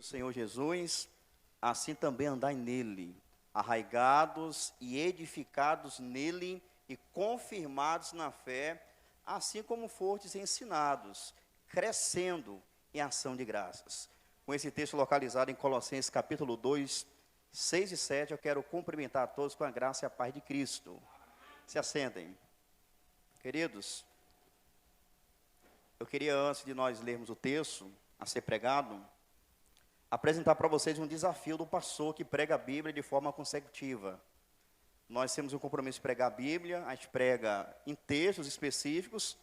do Senhor Jesus, assim também andai nele, arraigados e edificados nele e confirmados na fé, assim como fortes ensinados, crescendo em ação de graças. Com esse texto localizado em Colossenses capítulo 2, 6 e 7, eu quero cumprimentar a todos com a graça e a paz de Cristo. Se assentem. Queridos, eu queria, antes de nós lermos o texto a ser pregado, apresentar para vocês um desafio do pastor que prega a Bíblia de forma consecutiva. Nós temos um compromisso de pregar a Bíblia, a gente prega em textos específicos,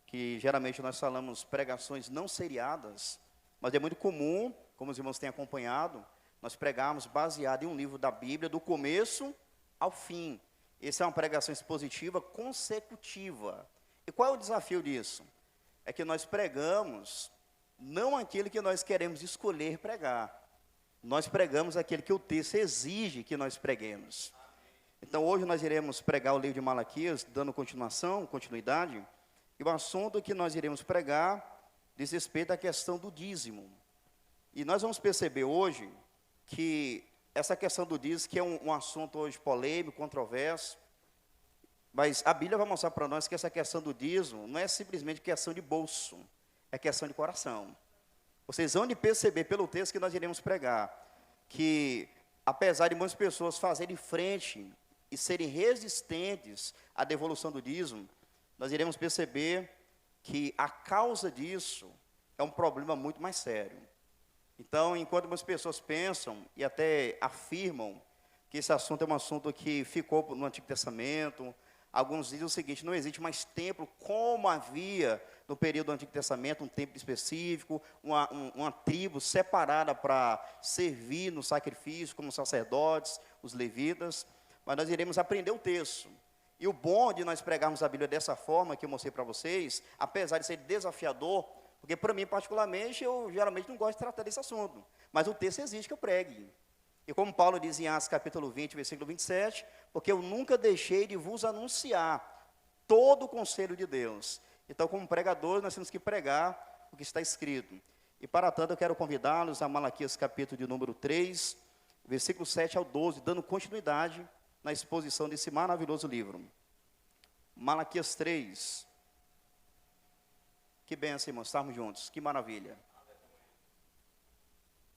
que geralmente nós falamos pregações não seriadas, mas é muito comum, como os irmãos têm acompanhado, nós pregarmos baseado em um livro da Bíblia, do começo ao fim. Essa é uma pregação expositiva consecutiva. E qual é o desafio disso? É que nós pregamos não aquilo que nós queremos escolher pregar. Nós pregamos aquilo que o texto exige que nós preguemos. Então, hoje nós iremos pregar o livro de Malaquias, dando continuidade, e o assunto que nós iremos pregar diz respeito à questão do dízimo. E nós vamos perceber hoje que essa questão do dízimo, que é um assunto hoje polêmico, controverso, mas a Bíblia vai mostrar para nós que essa questão do dízimo não é simplesmente questão de bolso, é questão de coração. Vocês vão perceber pelo texto que nós iremos pregar, que apesar de muitas pessoas fazerem frente e serem resistentes à devolução do dízimo, nós iremos perceber que a causa disso é um problema muito mais sério. Então, enquanto muitas pessoas pensam e até afirmam que esse assunto é um assunto que ficou no Antigo Testamento, alguns dizem o seguinte: não existe mais templo como havia no período do Antigo Testamento, um templo específico, uma tribo separada para servir no sacrifício, como sacerdotes, os levitas. Mas nós iremos aprender o texto. E o bom de nós pregarmos a Bíblia dessa forma que eu mostrei para vocês, apesar de ser desafiador, porque para mim particularmente, eu geralmente não gosto de tratar desse assunto, mas o texto exige que eu pregue. E como Paulo diz em Atos capítulo 20, versículo 27, porque eu nunca deixei de vos anunciar todo o conselho de Deus. Então, como pregadores, nós temos que pregar o que está escrito. E para tanto, eu quero convidá-los a Malaquias capítulo de número 3, versículo 7 ao 12, dando continuidade na exposição desse maravilhoso livro. Malaquias 3. Que bênção, irmãos, estarmos juntos, que maravilha.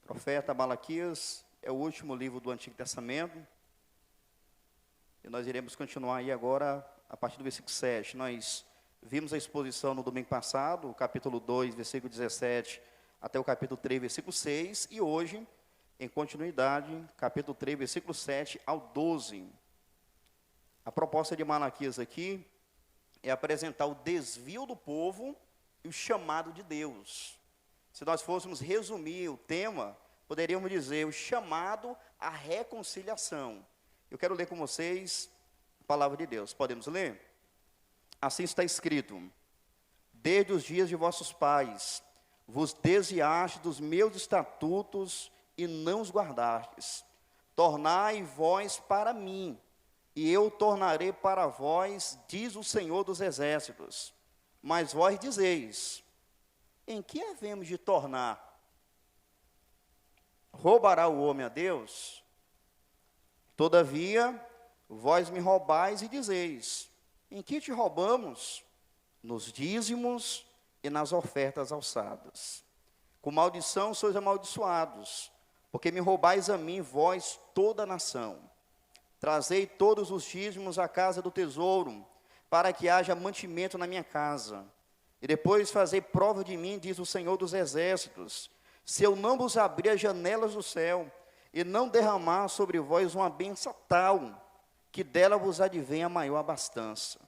Profeta Malaquias é o último livro do Antigo Testamento. E nós iremos continuar aí agora, a partir do versículo 7. Nós vimos a exposição no domingo passado, o capítulo 2, versículo 17, até o capítulo 3, versículo 6. E hoje, em continuidade, capítulo 3, versículo 7 ao 12. A proposta de Malaquias aqui é apresentar o desvio do povo e o chamado de Deus. Se nós fôssemos resumir o tema, poderíamos dizer o chamado à reconciliação. Eu quero ler com vocês a palavra de Deus. Podemos ler? Assim está escrito: desde os dias de vossos pais, vos desviaste dos meus estatutos e não os guardastes. Tornai vós para mim, e eu tornarei para vós, diz o Senhor dos Exércitos. Mas vós dizeis: em que havemos de tornar? Roubará o homem a Deus? Todavia, vós me roubais e dizeis: em que te roubamos? Nos dízimos e nas ofertas alçadas. Com maldição sois amaldiçoados, porque me roubais a mim, vós, toda a nação. Trazei todos os dízimos à casa do tesouro, para que haja mantimento na minha casa. E depois fazei prova de mim, diz o Senhor dos Exércitos, se eu não vos abrir as janelas do céu, e não derramar sobre vós uma bênção tal, que dela vos advenha maior abastança.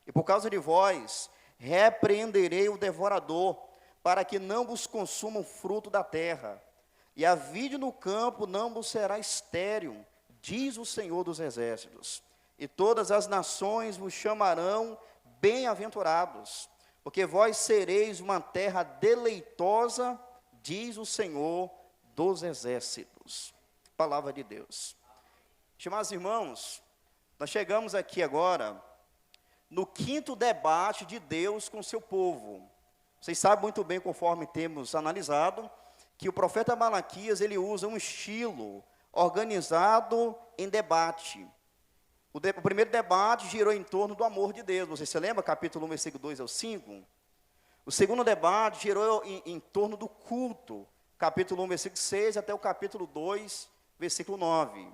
E por causa de vós, repreenderei o devorador, para que não vos consuma o fruto da terra. E a vide no campo não vos será estéril, diz o Senhor dos Exércitos. E todas as nações vos chamarão bem-aventurados, porque vós sereis uma terra deleitosa, diz o Senhor dos Exércitos. Palavra de Deus. Estimados irmãos, nós chegamos aqui agora no quinto debate de Deus com o seu povo. Vocês sabem muito bem, conforme temos analisado, que o profeta Malaquias, ele usa um estilo organizado em debate. O primeiro debate girou em torno do amor de Deus. Você se lembra? Capítulo 1, versículo 2 ao 5. O segundo debate girou em torno do culto. Capítulo 1, versículo 6 até o capítulo 2, versículo 9.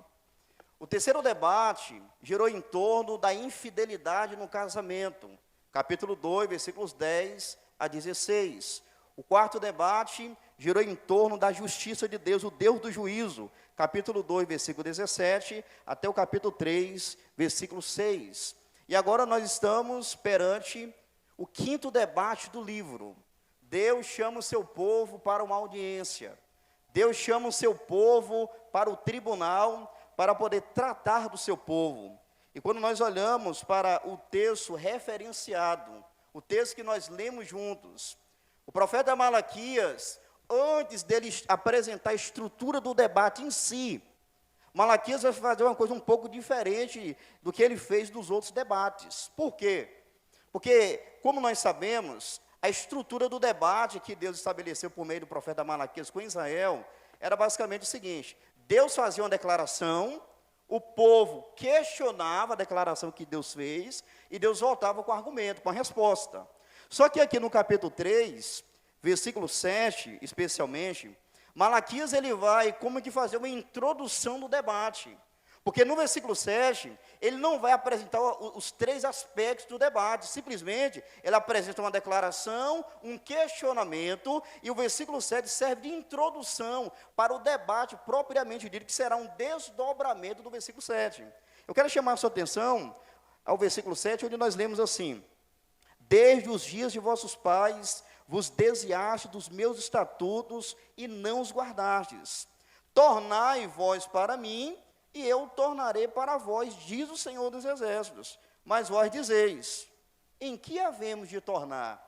O terceiro debate girou em torno da infidelidade no casamento. Capítulo 2, versículos 10 a 16. O quarto debate girou em torno da justiça de Deus, o Deus do juízo. Capítulo 2, versículo 17, até o capítulo 3, versículo 6. E agora nós estamos perante o quinto debate do livro. Deus chama o seu povo para uma audiência. Deus chama o seu povo para o tribunal, para poder tratar do seu povo. E quando nós olhamos para o texto referenciado, o texto que nós lemos juntos, o profeta Malaquias, antes dele apresentar a estrutura do debate em si, Malaquias vai fazer uma coisa um pouco diferente do que ele fez dos outros debates. Por quê? Porque, como nós sabemos, a estrutura do debate que Deus estabeleceu por meio do profeta Malaquias com Israel, era basicamente o seguinte: Deus fazia uma declaração, o povo questionava a declaração que Deus fez, e Deus voltava com argumento, com a resposta. Só que aqui no capítulo 3, versículo 7, especialmente, Malaquias ele vai como que fazer uma introdução do debate. Porque no versículo 7, ele não vai apresentar os três aspectos do debate, simplesmente ele apresenta uma declaração, um questionamento, e o versículo 7 serve de introdução para o debate propriamente dito, que será um desdobramento do versículo 7. Eu quero chamar a sua atenção ao versículo 7, onde nós lemos assim: desde os dias de vossos pais vos desviaste dos meus estatutos e não os guardastes. Tornai vós para mim, e eu tornarei para vós, diz o Senhor dos Exércitos. Mas vós dizeis: em que havemos de tornar?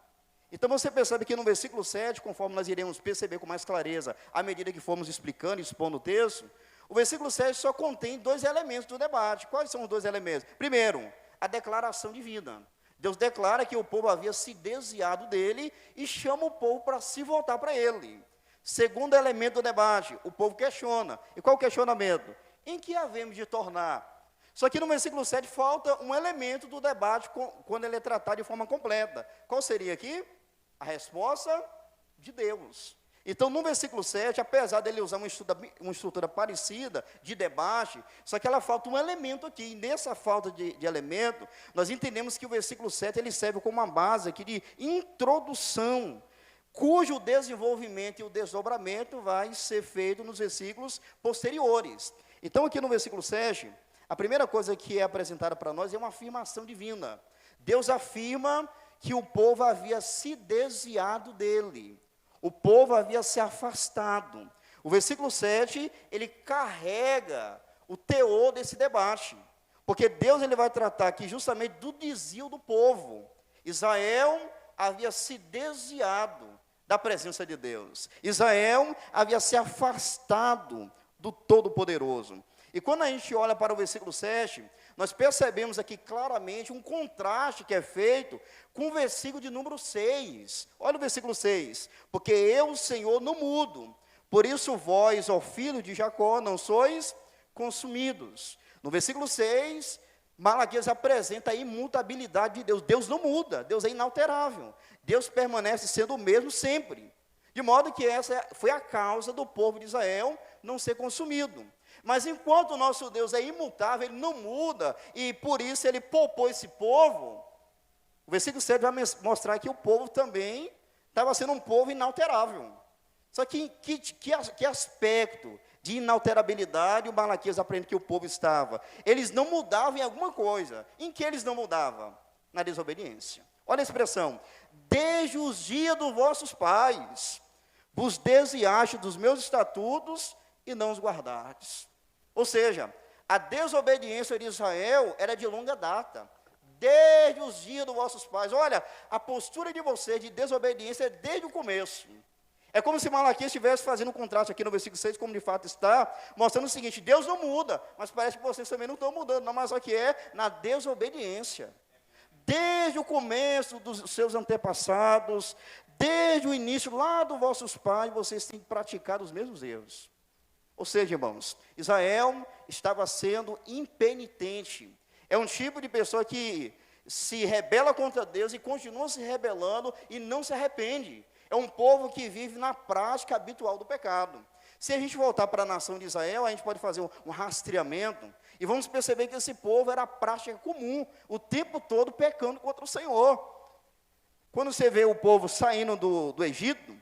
Então você percebe que no versículo 7, conforme nós iremos perceber com mais clareza, à medida que formos explicando e expondo o texto, o versículo 7 só contém dois elementos do debate. Quais são os dois elementos? Primeiro, a declaração divina. Deus declara que o povo havia se desviado dele e chama o povo para se voltar para ele. Segundo elemento do debate, o povo questiona. E qual o questionamento? Em que havemos de tornar? Só que no versículo 7 falta um elemento do debate quando ele é tratado de forma completa. Qual seria aqui? A resposta de Deus. Então, no versículo 7, apesar dele usar uma estrutura parecida de debate, só que ela falta um elemento aqui. E nessa falta de elemento, nós entendemos que o versículo 7 ele serve como uma base aqui de introdução, cujo desenvolvimento e o desdobramento vai ser feito nos versículos posteriores. Então, aqui no versículo 7, a primeira coisa que é apresentada para nós é uma afirmação divina. Deus afirma que o povo havia se desviado dele. O povo havia se afastado. O versículo 7, ele carrega o teor desse debate. Porque Deus ele vai tratar aqui justamente do desvio do povo. Israel havia se desviado da presença de Deus. Israel havia se afastado do Todo-Poderoso. E quando a gente olha para o versículo 7, nós percebemos aqui claramente um contraste que é feito com o versículo de número 6. Olha o versículo 6. Porque eu, o Senhor, não mudo. Por isso vós, ó filho de Jacó, não sois consumidos. No versículo 6, Malaquias apresenta a imutabilidade de Deus. Deus não muda, Deus é inalterável. Deus permanece sendo o mesmo sempre. De modo que essa foi a causa do povo de Israel não ser consumido. Mas enquanto o nosso Deus é imutável, Ele não muda, e por isso Ele poupou esse povo, o versículo 7 vai mostrar que o povo também estava sendo um povo inalterável. Só que que aspecto de inalterabilidade o Malaquias aprende que o povo estava? Eles não mudavam em alguma coisa. Em que eles não mudavam? Na desobediência. Olha a expressão: desde os dias dos vossos pais, vos desviaste dos meus estatutos e não os guardastes. Ou seja, a desobediência de Israel era de longa data, desde os dias dos vossos pais. Olha, a postura de vocês de desobediência é desde o começo. É como se Malaquias estivesse fazendo um contraste aqui no versículo 6, como de fato está, mostrando o seguinte: Deus não muda, mas parece que vocês também não estão mudando, não, mas só que é na desobediência. Desde o começo dos seus antepassados, desde o início, lá dos vossos pais, vocês têm praticado os mesmos erros. Ou seja, irmãos, Israel estava sendo impenitente. É um tipo de pessoa que se rebela contra Deus e continua se rebelando e não se arrepende. É um povo que vive na prática habitual do pecado. Se a gente voltar para a nação de Israel, a gente pode fazer um rastreamento e vamos perceber que esse povo era a prática comum, o tempo todo pecando contra o Senhor. Quando você vê o povo saindo do Egito,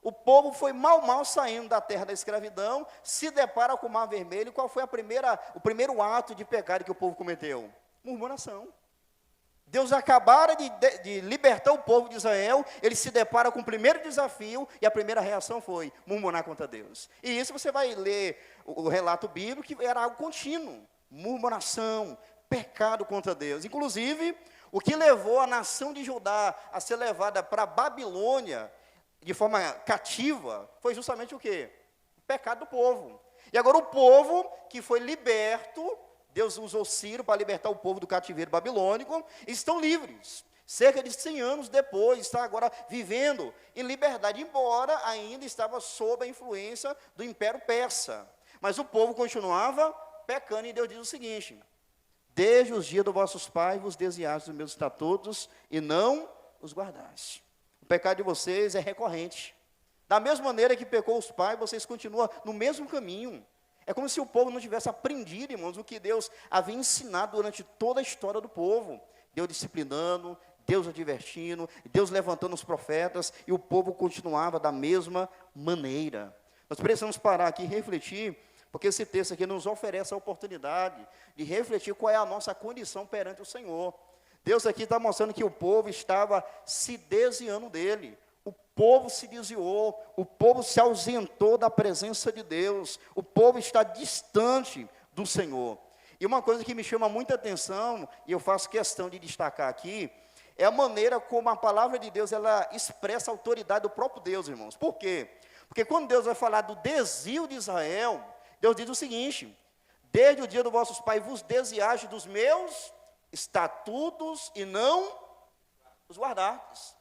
o povo foi mal saindo da terra da escravidão, se depara com o Mar Vermelho. E qual foi o primeiro ato de pecado que o povo cometeu? Murmuração. Deus acabara de libertar o povo de Israel, ele se depara com o primeiro desafio, e a primeira reação foi murmurar contra Deus. E isso você vai ler o relato bíblico, que era algo contínuo, murmuração, pecado contra Deus. Inclusive, o que levou a nação de Judá a ser levada para a Babilônia, de forma cativa, foi justamente o quê? O pecado do povo. E agora o povo que foi liberto, Deus usou Ciro para libertar o povo do cativeiro babilônico, estão livres. Cerca de 100 anos depois, está agora vivendo em liberdade, embora ainda estava sob a influência do Império Persa. Mas o povo continuava pecando, e Deus diz o seguinte: desde os dias dos vossos pais vos desviastes dos meus estatutos e não os guardaste. O pecado de vocês é recorrente. Da mesma maneira que pecou os pais, vocês continuam no mesmo caminho. É como se o povo não tivesse aprendido, irmãos, o que Deus havia ensinado durante toda a história do povo. Deus disciplinando, Deus advertindo, Deus levantando os profetas, e o povo continuava da mesma maneira. Nós precisamos parar aqui e refletir, porque esse texto aqui nos oferece a oportunidade de refletir qual é a nossa condição perante o Senhor. Deus aqui está mostrando que o povo estava se desviando dele. O povo se desviou, o povo se ausentou da presença de Deus, o povo está distante do Senhor. E uma coisa que me chama muita atenção, e eu faço questão de destacar aqui, é a maneira como a palavra de Deus, ela expressa a autoridade do próprio Deus, irmãos. Por quê? Porque quando Deus vai falar do desvio de Israel, Deus diz o seguinte: desde o dia dos vossos pais vos desviaste dos meus estatutos e não os guardastes.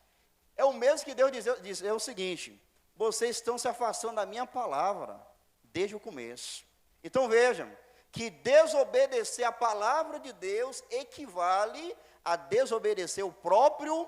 É o mesmo que Deus diz o seguinte: vocês estão se afastando da minha palavra desde o começo. Então vejam, que desobedecer a palavra de Deus equivale a desobedecer o próprio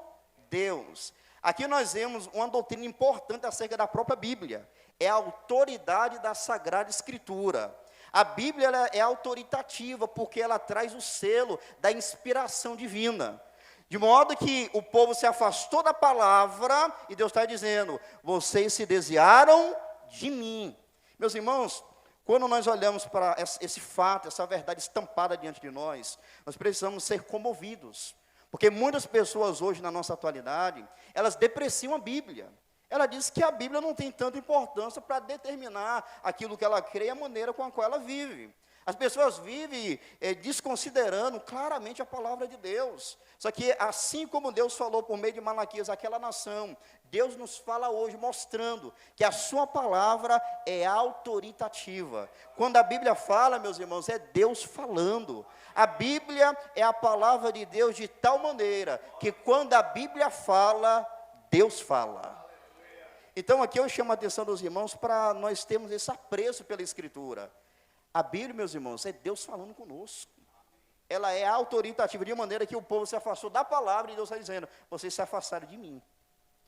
Deus. Aqui nós vemos uma doutrina importante acerca da própria Bíblia. É a autoridade da Sagrada Escritura. A Bíblia ela é autoritativa porque ela traz o selo da inspiração divina. De modo que o povo se afastou da palavra, e Deus está dizendo: vocês se desviaram de mim. Meus irmãos, quando nós olhamos para esse fato, essa verdade estampada diante de nós, nós precisamos ser comovidos. Porque muitas pessoas hoje, na nossa atualidade, elas depreciam a Bíblia. Ela diz que a Bíblia não tem tanta importância para determinar aquilo que ela crê e a maneira com a qual ela vive. As pessoas vivem desconsiderando claramente a palavra de Deus. Só que assim como Deus falou por meio de Malaquias àquela nação, Deus nos fala hoje mostrando que a sua palavra é autoritativa. Quando a Bíblia fala, meus irmãos, é Deus falando. A Bíblia é a palavra de Deus de tal maneira que quando a Bíblia fala, Deus fala. Então aqui eu chamo a atenção dos irmãos para nós termos esse apreço pela Escritura. A Bíblia, meus irmãos, é Deus falando conosco. Ela é autoritativa, de maneira que o povo se afastou da palavra, e Deus está dizendo: vocês se afastaram de mim.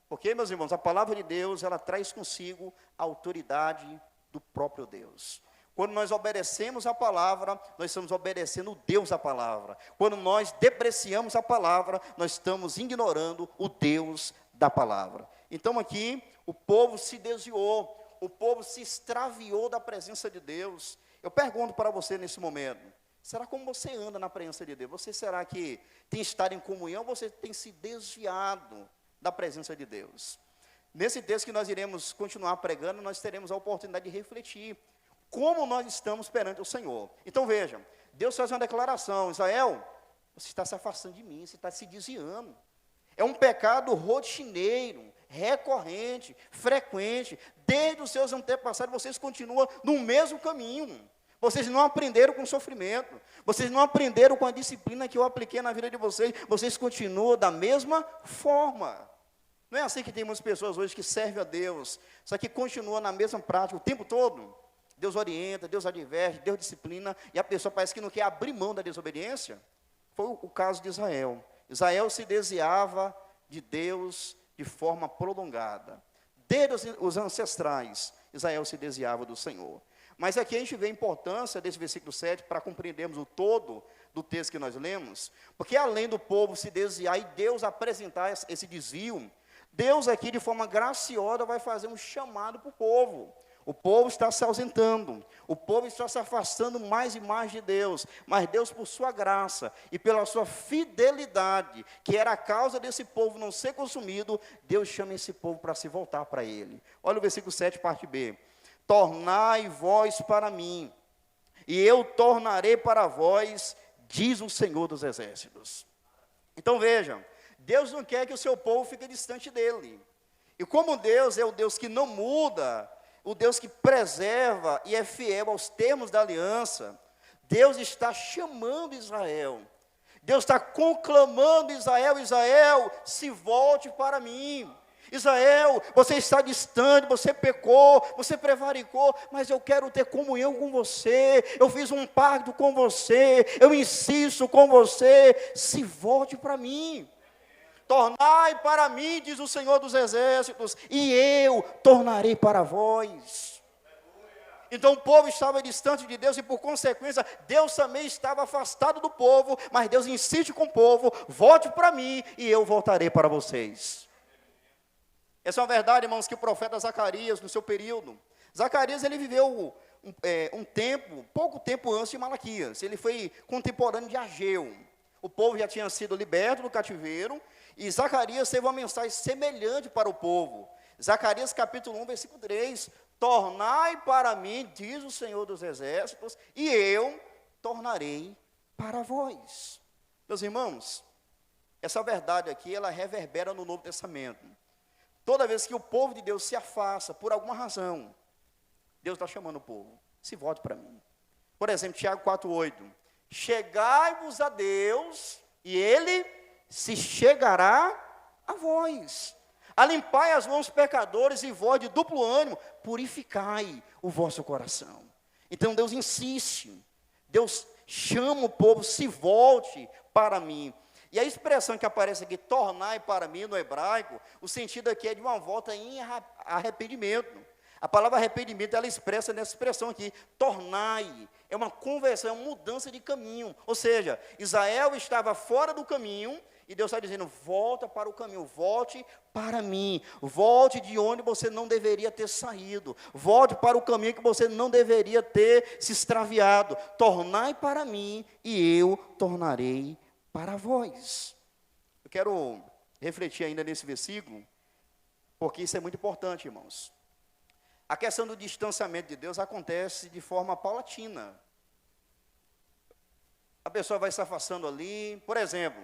Porque, meus irmãos, a palavra de Deus, ela traz consigo a autoridade do próprio Deus. Quando nós obedecemos a palavra, nós estamos obedecendo o Deus da palavra. Quando nós depreciamos a palavra, nós estamos ignorando o Deus da palavra. Então aqui, o povo se desviou, o povo se extraviou da presença de Deus. Eu pergunto para você nesse momento: será como você anda na presença de Deus? Você será que tem estado em comunhão, ou você tem se desviado da presença de Deus? Nesse texto que nós iremos continuar pregando, nós teremos a oportunidade de refletir como nós estamos perante o Senhor. Então vejam, Deus faz uma declaração: Israel, você está se afastando de mim, você está se desviando. É um pecado rotineiro, recorrente, frequente. Desde os seus antepassados, vocês continuam no mesmo caminho. Vocês não aprenderam com o sofrimento. Vocês não aprenderam com a disciplina que eu apliquei na vida de vocês. Vocês continuam da mesma forma. Não é assim que tem muitas pessoas hoje que servem a Deus, só que continuam na mesma prática o tempo todo. Deus orienta, Deus adverte, Deus disciplina, e a pessoa parece que não quer abrir mão da desobediência. Foi o caso de Israel. Israel se desviava de Deus de forma prolongada. Desde os ancestrais, Israel se desviava do Senhor. Mas aqui a gente vê a importância desse versículo 7 para compreendermos o todo do texto que nós lemos, porque além do povo se desviar e Deus apresentar esse desvio, Deus aqui de forma graciosa vai fazer um chamado para o povo. O povo está se ausentando, o povo está se afastando mais e mais de Deus, mas Deus, por sua graça e pela sua fidelidade, que era a causa desse povo não ser consumido, Deus chama esse povo para se voltar para Ele. Olha o versículo 7, parte B. Tornai vós para mim, e eu tornarei para vós, diz o Senhor dos Exércitos. Então vejam, Deus não quer que o seu povo fique distante dEle. E como Deus é o Deus que não muda, o Deus que preserva e é fiel aos termos da aliança, Deus está chamando Israel. Deus está conclamando Israel, Israel, se volte para mim. Israel, você está distante, você pecou, você prevaricou, mas eu quero ter comunhão com você, eu fiz um pacto com você, eu insisto com você, se volte para mim. Tornai para mim, diz o Senhor dos Exércitos, e eu tornarei para vós. Então o povo estava distante de Deus e por consequência, Deus também estava afastado do povo, mas Deus insiste com o povo, volte para mim e eu voltarei para vocês. Essa é uma verdade, irmãos, que o profeta Zacarias, no seu período, Zacarias ele viveu pouco tempo antes de Malaquias, ele foi contemporâneo de Ageu. O povo já tinha sido liberto do cativeiro, e Zacarias teve uma mensagem semelhante para o povo. Zacarias capítulo 1, versículo 3, tornai para mim, diz o Senhor dos Exércitos, e eu tornarei para vós. Meus irmãos, essa verdade aqui, ela reverbera no Novo Testamento. Toda vez que o povo de Deus se afasta, por alguma razão, Deus está chamando o povo, se volte para mim. Por exemplo, Tiago 4,8, chegai-vos a Deus, e Ele se chegará a vós. Alimpai as mãos pecadores e vós de duplo ânimo, purificai o vosso coração. Então Deus insiste, Deus chama o povo, se volte para mim. E a expressão que aparece aqui, tornai para mim, no hebraico, o sentido aqui é de uma volta em arrependimento. A palavra arrependimento, ela expressa nessa expressão aqui, tornai, é uma conversão, é uma mudança de caminho. Ou seja, Israel estava fora do caminho, e Deus está dizendo, volta para o caminho, volte para mim, volte de onde você não deveria ter saído, volte para o caminho que você não deveria ter se extraviado, tornai para mim, e eu tornarei para vós. Eu quero refletir ainda nesse versículo, porque isso é muito importante, irmãos. A questão do distanciamento de Deus acontece de forma paulatina. A pessoa vai se afastando ali, por exemplo,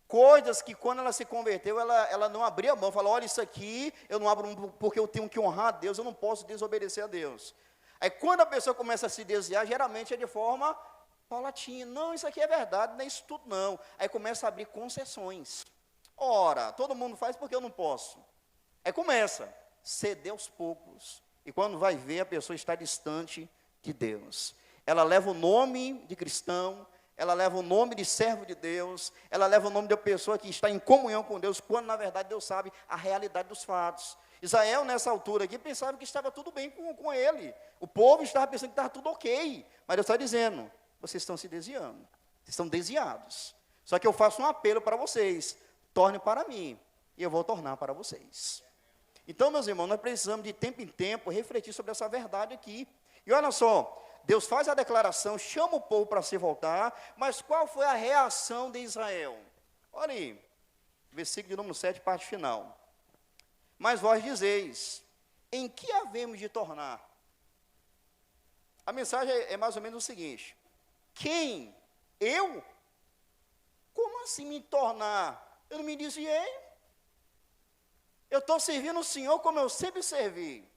coisas que quando ela se converteu, ela não abria a mão, falou, olha, isso aqui eu não abro porque eu tenho que honrar a Deus, eu não posso desobedecer a Deus. Aí quando a pessoa começa a se desviar, geralmente é de forma paulatina. Não, isso aqui é verdade, não é isso tudo não. Aí começa a abrir concessões. Ora, todo mundo faz porque eu não posso. Aí começa a ceder aos poucos. E quando vai ver, a pessoa está distante de Deus. Ela leva o nome de cristão, ela leva o nome de servo de Deus, ela leva o nome de uma pessoa que está em comunhão com Deus, quando na verdade Deus sabe a realidade dos fatos. Israel, nessa altura aqui, pensava que estava tudo bem com ele. O povo estava pensando que estava tudo ok. Mas Deus está dizendo, vocês estão se desviando, vocês estão desviados. Só que eu faço um apelo para vocês, torne para mim, e eu vou tornar para vocês. Então, meus irmãos, nós precisamos de tempo em tempo refletir sobre essa verdade aqui. E olha só, Deus faz a declaração, chama o povo para se voltar, mas qual foi a reação de Israel? Olha aí, versículo de número 7, parte final. Mas vós dizeis, em que havemos de tornar? A mensagem é mais ou menos o seguinte, quem? Eu? Como assim me tornar? Eu não me desviei. Eu estou servindo o Senhor como eu sempre servi.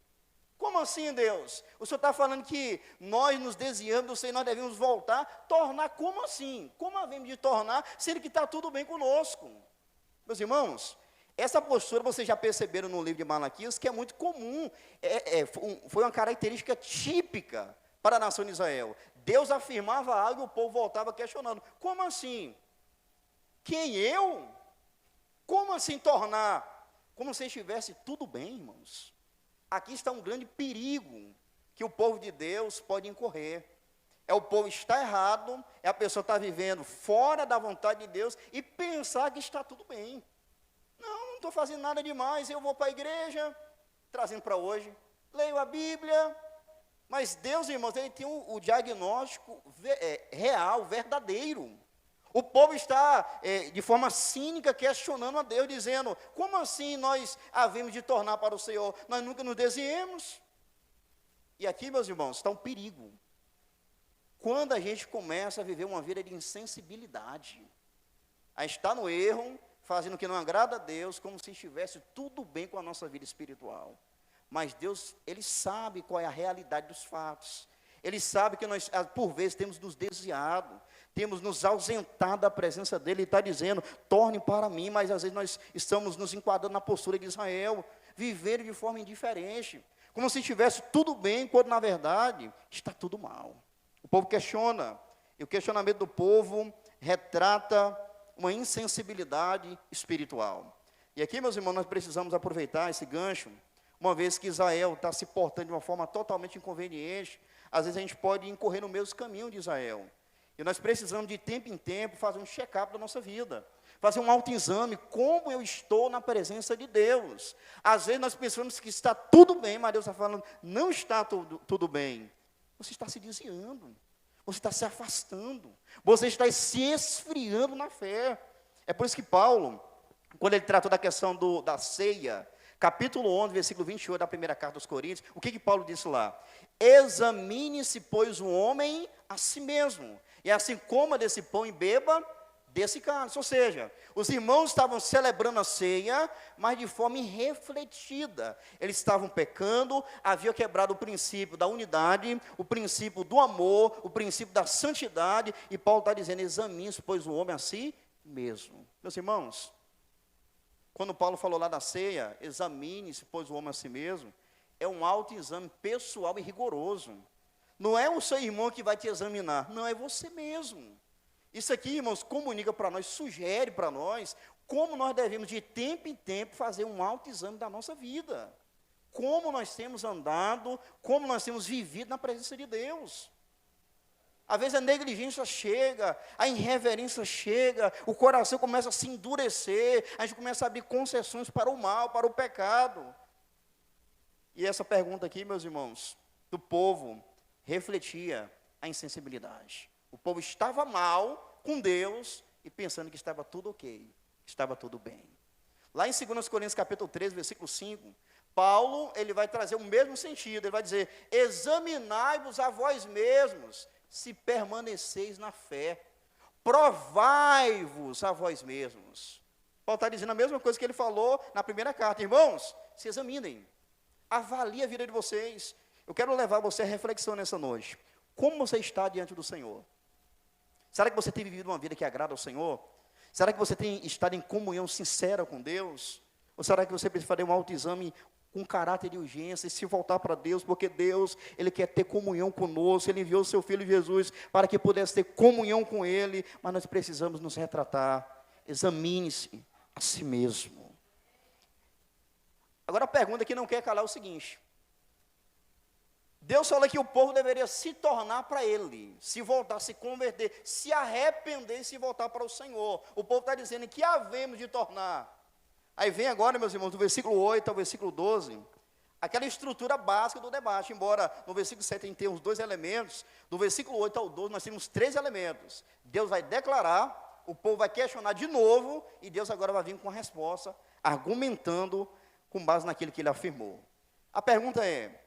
Como assim, Deus? O Senhor está falando que nós nos desviamos do Senhor, nós devemos voltar, tornar, como assim? Como havemos de tornar, sendo que está tudo bem conosco? Meus irmãos, Essa postura, vocês já perceberam no livro de Malaquias, que é muito comum, foi uma característica típica para a nação de Israel. Deus afirmava algo e o povo voltava questionando. Como assim? Quem eu? Como assim tornar? Como se estivesse tudo bem, irmãos. Aqui está um grande perigo que o povo de Deus pode incorrer. É o povo estar errado, é a pessoa estar vivendo fora da vontade de Deus e pensar que está tudo bem. Não estou fazendo nada demais, eu vou para a igreja, trazendo para hoje, leio a Bíblia, mas Deus, irmãos, Ele tem o diagnóstico real, verdadeiro. O povo está, de forma cínica, questionando a Deus, dizendo, como assim nós havemos de tornar para o Senhor? Nós nunca nos desviemos. E aqui, meus irmãos, está um perigo. Quando a gente começa a viver uma vida de insensibilidade, a estar no erro, fazendo o que não agrada a Deus, como se estivesse tudo bem com a nossa vida espiritual. Mas Deus, Ele sabe qual é a realidade dos fatos. Ele sabe que nós, por vezes, temos nos desviado, temos nos ausentado da presença dEle. Ele está dizendo, torne para mim, mas às vezes nós estamos nos enquadrando na postura de Israel, vivendo de forma indiferente, como se estivesse tudo bem, quando na verdade está tudo mal. O povo questiona, e o questionamento do povo retrata uma insensibilidade espiritual. E aqui, meus irmãos, nós precisamos aproveitar esse gancho, uma vez que Israel está se portando de uma forma totalmente inconveniente. Às vezes a gente pode incorrer no mesmo caminho de Israel. E nós precisamos, de tempo em tempo, fazer um check-up da nossa vida. Fazer um autoexame, como eu estou na presença de Deus. Às vezes nós pensamos que está tudo bem, mas Deus está falando, não está tudo bem. Você está se desviando. Você está se afastando. Você está se esfriando na fé. É por isso que Paulo, quando ele tratou da questão da ceia, capítulo 11, versículo 28 da primeira carta aos Coríntios, o que Paulo disse lá? Examine-se, pois, o homem a si mesmo, e assim coma desse pão e beba desse cálice. Ou seja, os irmãos estavam celebrando a ceia, mas de forma irrefletida. Eles estavam pecando, haviam quebrado o princípio da unidade, o princípio do amor, o princípio da santidade, e Paulo está dizendo, examine-se, pois, o homem a si mesmo. Meus irmãos, quando Paulo falou lá da ceia, examine-se, pois, o homem a si mesmo, é um autoexame pessoal e rigoroso. Não é o seu irmão que vai te examinar, não, é você mesmo. Isso aqui, irmãos, comunica para nós, sugere para nós, como nós devemos de tempo em tempo fazer um autoexame da nossa vida. Como nós temos andado, como nós temos vivido na presença de Deus. Às vezes a negligência chega, a irreverência chega, o coração começa a se endurecer, a gente começa a abrir concessões para o mal, para o pecado. E essa pergunta aqui, meus irmãos, do povo, refletia a insensibilidade. O povo estava mal com Deus e pensando que estava tudo ok, estava tudo bem. Lá em 2 Coríntios capítulo 13, versículo 5, Paulo, ele vai trazer o mesmo sentido, ele vai dizer, examinai-vos a vós mesmos, se permaneceis na fé, provai-vos a vós mesmos. Paulo está dizendo a mesma coisa que ele falou na primeira carta. Irmãos, se examinem, avalie a vida de vocês. Eu quero levar você à reflexão nessa noite. Como você está diante do Senhor? Será que você tem vivido uma vida que agrada ao Senhor? Será que você tem estado em comunhão sincera com Deus? Ou será que você precisa fazer um autoexame com caráter de urgência e se voltar para Deus, porque Deus, Ele quer ter comunhão conosco, Ele enviou o seu Filho Jesus para que pudesse ter comunhão com Ele, mas nós precisamos nos retratar. Examine-se a si mesmo. Agora a pergunta que não quer calar é o seguinte: Deus fala que o povo deveria se tornar para Ele, se voltar, se converter, se arrepender e se voltar para o Senhor. O povo está dizendo que havemos de tornar. Aí vem agora, meus irmãos, do versículo 8 ao versículo 12, aquela estrutura básica do debate, embora no versículo 7 a gente tenha os dois elementos, do versículo 8 ao 12 nós temos 3 elementos. Deus vai declarar, o povo vai questionar de novo, e Deus agora vai vir com a resposta, argumentando com base naquilo que Ele afirmou. A pergunta é,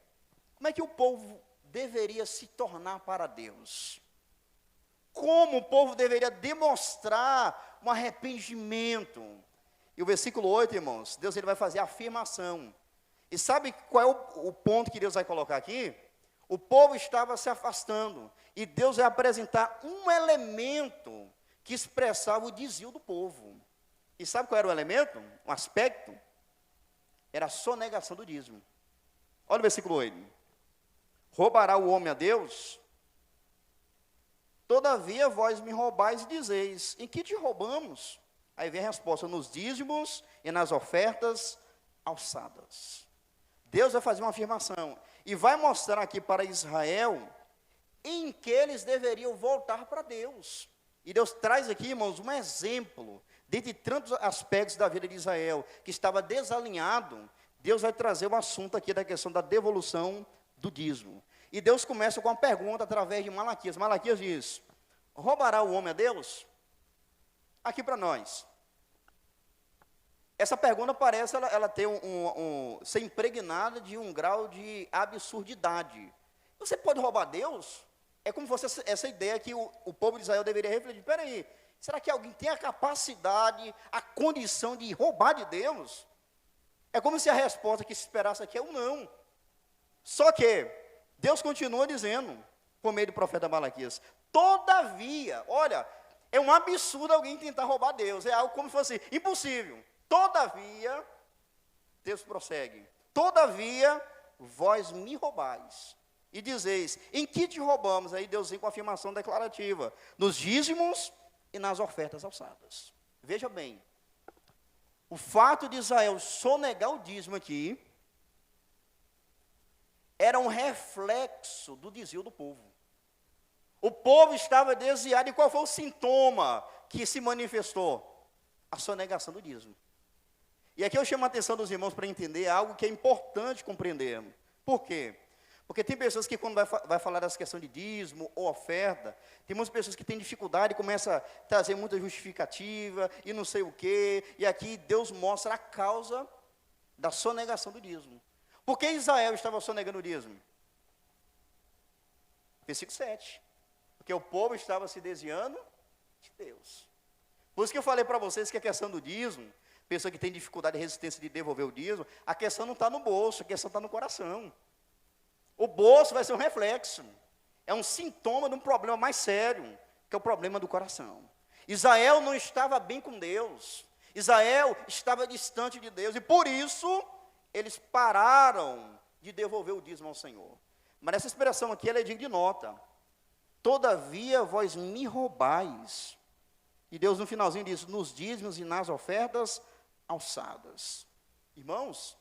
como é que o povo deveria se tornar para Deus? Como o povo deveria demonstrar um arrependimento? E o versículo 8, irmãos, Deus ele vai fazer a afirmação. E sabe qual é o ponto que Deus vai colocar aqui? O povo estava se afastando. E Deus vai apresentar um elemento que expressava o desvio do povo. E sabe qual era o elemento? O aspecto? Era a sonegação do dízimo. Olha o versículo 8. Roubará o homem a Deus? Todavia vós me roubais e dizeis, em que te roubamos? Aí vem a resposta, nos dízimos e nas ofertas alçadas. Deus vai fazer uma afirmação, e vai mostrar aqui para Israel, em que eles deveriam voltar para Deus. E Deus traz aqui, irmãos, um exemplo, dentre tantos aspectos da vida de Israel, que estava desalinhado. Deus vai trazer o assunto aqui da questão da devolução do dízimo. E Deus começa com uma pergunta através de Malaquias. Malaquias diz, roubará o homem a Deus? Aqui para nós. Essa pergunta parece ela ter ser impregnada de um grau de absurdidade. Você pode roubar Deus? É como se fosse essa ideia que o povo de Israel deveria refletir. Espera aí, será que alguém tem a capacidade, a condição de roubar de Deus? É como se a resposta que se esperasse aqui é um não. Só que Deus continua dizendo, por meio do profeta Malaquias, todavia, olha, é um absurdo alguém tentar roubar Deus, é algo como se fosse impossível. Todavia, Deus prossegue, todavia, vós me roubais, e dizeis, em que te roubamos? Aí Deus vem com a afirmação declarativa, nos dízimos e nas ofertas alçadas. Veja bem, o fato de Israel sonegar o dízimo aqui, era um reflexo do desvio do povo. O povo estava desviado, e qual foi o sintoma que se manifestou? A sonegação do dízimo. E aqui eu chamo a atenção dos irmãos para entender algo que é importante compreender. Por quê? Porque tem pessoas que quando vai falar dessa questão de dízimo ou oferta, tem muitas pessoas que têm dificuldade e começam a trazer muita justificativa e não sei o quê. E aqui Deus mostra a causa da sonegação do dízimo. Por que Israel estava sonegando o dízimo? Versículo 7. Porque o povo estava se desviando de Deus. Por isso que eu falei para vocês que a questão do dízimo, pessoa que tem dificuldade e resistência de devolver o dízimo, a questão não está no bolso, a questão está no coração. O bolso vai ser um reflexo. É um sintoma de um problema mais sério, que é o problema do coração. Israel não estava bem com Deus. Israel estava distante de Deus. E por isso, eles pararam de devolver o dízimo ao Senhor. Mas essa expressão aqui, ela é digna de nota. Todavia, vós me roubais. E Deus no finalzinho diz, nos dízimos e nas ofertas alçadas. Irmãos,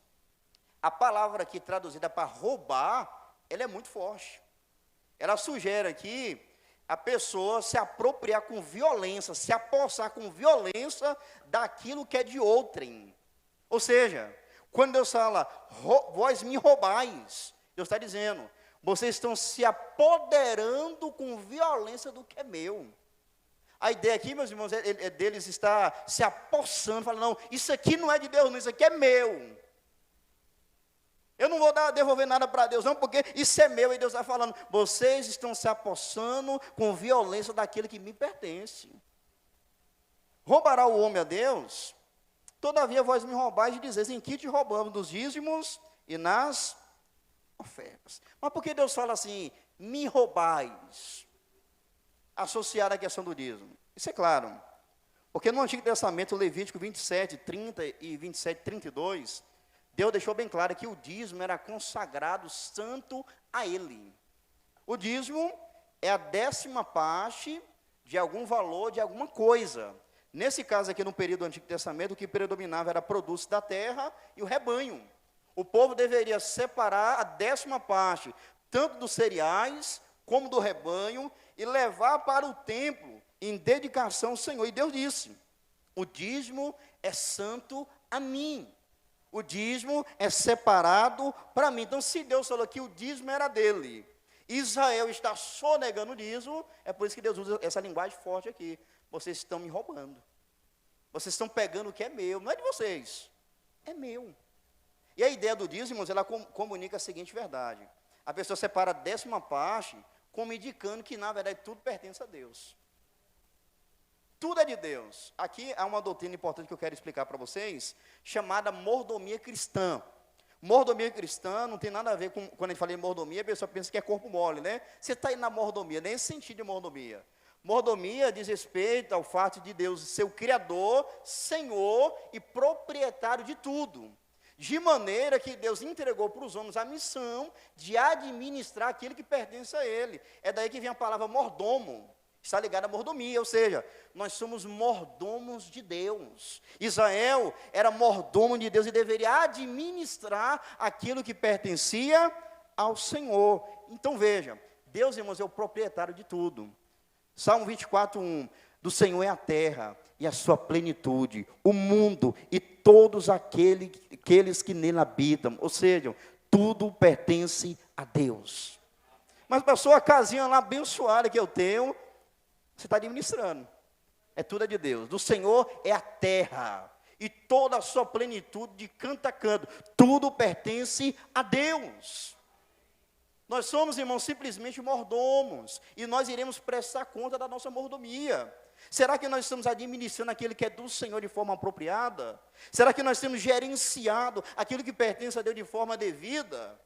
a palavra aqui traduzida para roubar, ela é muito forte. Ela sugere aqui a pessoa se apropriar com violência, se apossar com violência daquilo que é de outrem. Ou seja, quando Deus fala, vós me roubais, Deus está dizendo, vocês estão se apoderando com violência do que é meu. A ideia aqui, meus irmãos, é deles estar se apossando, falando, não, isso aqui não é de Deus, não, isso aqui é meu. Eu não vou devolver nada para Deus, não, porque isso é meu. E Deus está falando, vocês estão se apossando com violência daquilo que me pertence. Roubará o homem a Deus? Todavia vós me roubais e dizeis, em que te roubamos? Dos dízimos e nas ofertas. Mas por que Deus fala assim, me roubais? Associado à questão do dízimo. Isso é claro. Porque no Antigo Testamento, Levítico 27, 30 e 27, 32... Deus deixou bem claro que o dízimo era consagrado santo a Ele. O dízimo é a 10ª parte de algum valor, de alguma coisa. Nesse caso aqui, no período do Antigo Testamento, o que predominava era produtos da terra e o rebanho. O povo deveria separar a 10ª parte, tanto dos cereais como do rebanho, e levar para o templo em dedicação ao Senhor. E Deus disse, o dízimo é santo a mim. O dízimo é separado para mim. Então, se Deus falou que o dízimo era dele, Israel está sonegando o dízimo, é por isso que Deus usa essa linguagem forte aqui. Vocês estão me roubando. Vocês estão pegando o que é meu, não é de vocês, é meu. E a ideia do dízimo, ela comunica a seguinte verdade. A pessoa separa a 10ª parte, como indicando que, na verdade, tudo pertence a Deus. Tudo é de Deus. Aqui há uma doutrina importante que eu quero explicar para vocês, chamada mordomia cristã. Mordomia cristã não tem nada a ver com, quando a gente fala em mordomia, a pessoa pensa que é corpo mole, né? Você está aí na mordomia, nem esse sentido de mordomia. Mordomia diz respeito ao fato de Deus ser o Criador, Senhor e proprietário de tudo. De maneira que Deus entregou para os homens a missão de administrar aquilo que pertence a Ele. É daí que vem a palavra mordomo. Está ligado à mordomia, ou seja, nós somos mordomos de Deus. Israel era mordomo de Deus e deveria administrar aquilo que pertencia ao Senhor. Então veja, Deus, irmãos, é o proprietário de tudo. Salmo 24:1, do Senhor é a terra e a sua plenitude, o mundo e todos aqueles que nele habitam, ou seja, tudo pertence a Deus. Mas pastor, a casinha lá abençoada que eu tenho, você está administrando, tudo é de Deus. Do Senhor é a terra e toda a sua plenitude de canto a canto, tudo pertence a Deus. Nós somos, irmãos, simplesmente mordomos, e nós iremos prestar conta da nossa mordomia. Será que nós estamos administrando aquilo que é do Senhor de forma apropriada? Será que nós temos gerenciado aquilo que pertence a Deus de forma devida?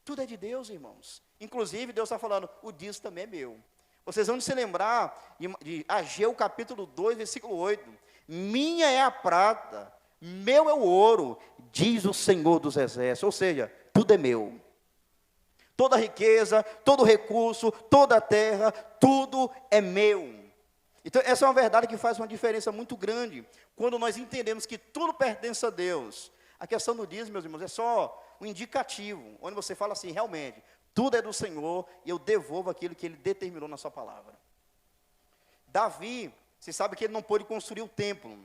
Tudo é de Deus, irmãos. Inclusive, Deus está falando, o dízimo também é meu. Vocês vão se lembrar de Ageu capítulo 2, versículo 8. Minha é a prata, meu é o ouro, diz o Senhor dos exércitos. Ou seja, tudo é meu. Toda riqueza, todo recurso, toda a terra, tudo é meu. Então, essa é uma verdade que faz uma diferença muito grande, quando nós entendemos que tudo pertence a Deus. A questão do dízimo, meus irmãos, é só um indicativo, onde você fala assim, realmente, tudo é do Senhor, e eu devolvo aquilo que Ele determinou na sua palavra. Davi, você sabe que ele não pôde construir o templo,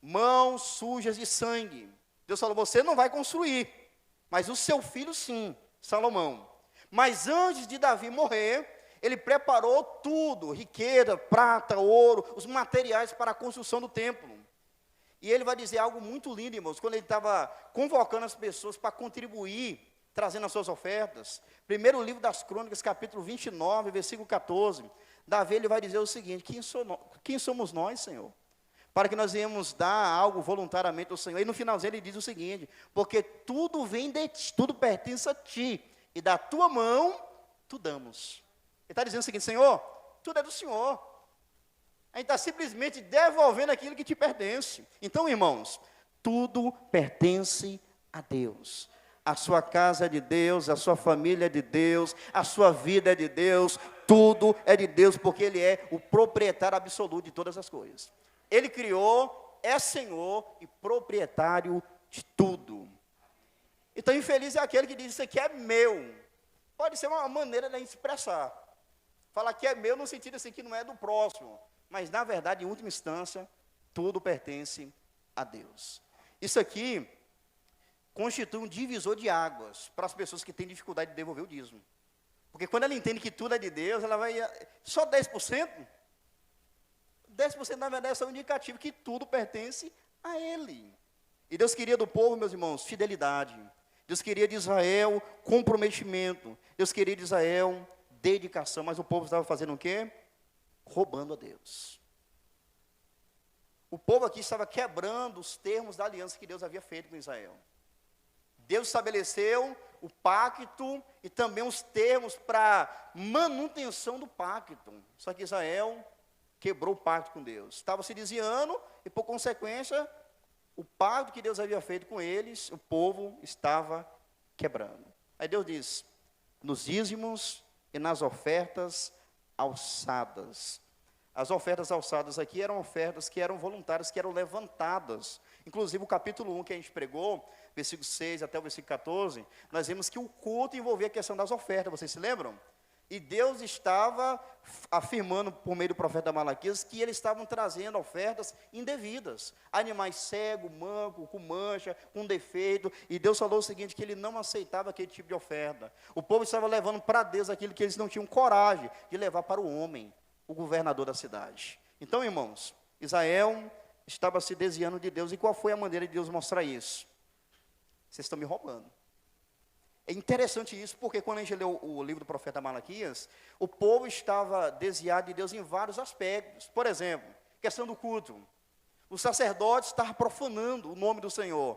mãos sujas de sangue. Deus falou, você não vai construir, mas o seu filho sim, Salomão. Mas antes de Davi morrer, ele preparou tudo, riqueza, prata, ouro, os materiais para a construção do templo. E ele vai dizer algo muito lindo, irmãos, quando ele estava convocando as pessoas para contribuir, trazendo as suas ofertas. Primeiro livro das Crônicas, capítulo 29, versículo 14. Davi, ele vai dizer o seguinte, quem somos nós, Senhor? Para que nós venhamos dar algo voluntariamente ao Senhor. E no finalzinho ele diz o seguinte, porque tudo vem de ti, tudo pertence a ti, e da tua mão, tu damos. Ele está dizendo o seguinte, Senhor, tudo é do Senhor. A gente está simplesmente devolvendo aquilo que te pertence. Então, irmãos, tudo pertence a Deus. A sua casa é de Deus, a sua família é de Deus, a sua vida é de Deus, tudo é de Deus, porque Ele é o proprietário absoluto de todas as coisas. Ele criou, é Senhor e proprietário de tudo. Então, infeliz é aquele que diz, isso aqui é meu. Pode ser uma maneira de a gente expressar. Falar que é meu no sentido assim, que não é do próximo. Mas, na verdade, em última instância, tudo pertence a Deus. Isso aqui constitui um divisor de águas para as pessoas que têm dificuldade de devolver o dízimo. Porque quando ela entende que tudo é de Deus, ela vai... Só 10%? 10% na verdade é só um indicativo que tudo pertence a Ele. E Deus queria do povo, meus irmãos, fidelidade. Deus queria de Israel comprometimento. Deus queria de Israel dedicação. Mas o povo estava fazendo o quê? Roubando a Deus. O povo aqui estava quebrando os termos da aliança que Deus havia feito com Israel. Deus estabeleceu o pacto e também os termos para manutenção do pacto. Só que Israel quebrou o pacto com Deus. Estava se desviando e, por consequência, o pacto que Deus havia feito com eles, o povo estava quebrando. Aí Deus diz, nos dízimos e nas ofertas alçadas. As ofertas alçadas aqui eram ofertas que eram voluntárias, que eram levantadas. Inclusive o capítulo 1 que a gente pregou, versículo 6 até o versículo 14, nós vimos que o culto envolvia a questão das ofertas, vocês se lembram? E Deus estava afirmando, por meio do profeta Malaquias, que eles estavam trazendo ofertas indevidas. Animais cegos, mancos, com mancha, com defeito. E Deus falou o seguinte, que Ele não aceitava aquele tipo de oferta. O povo estava levando para Deus aquilo que eles não tinham coragem de levar para o homem, o governador da cidade. Então, irmãos, Israel estava se desviando de Deus. E qual foi a maneira de Deus mostrar isso? Vocês estão me roubando. É interessante isso, porque quando a gente lê o livro do profeta Malaquias, o povo estava desviado de Deus em vários aspectos. Por exemplo, questão do culto. Os sacerdotes estavam profanando o nome do Senhor.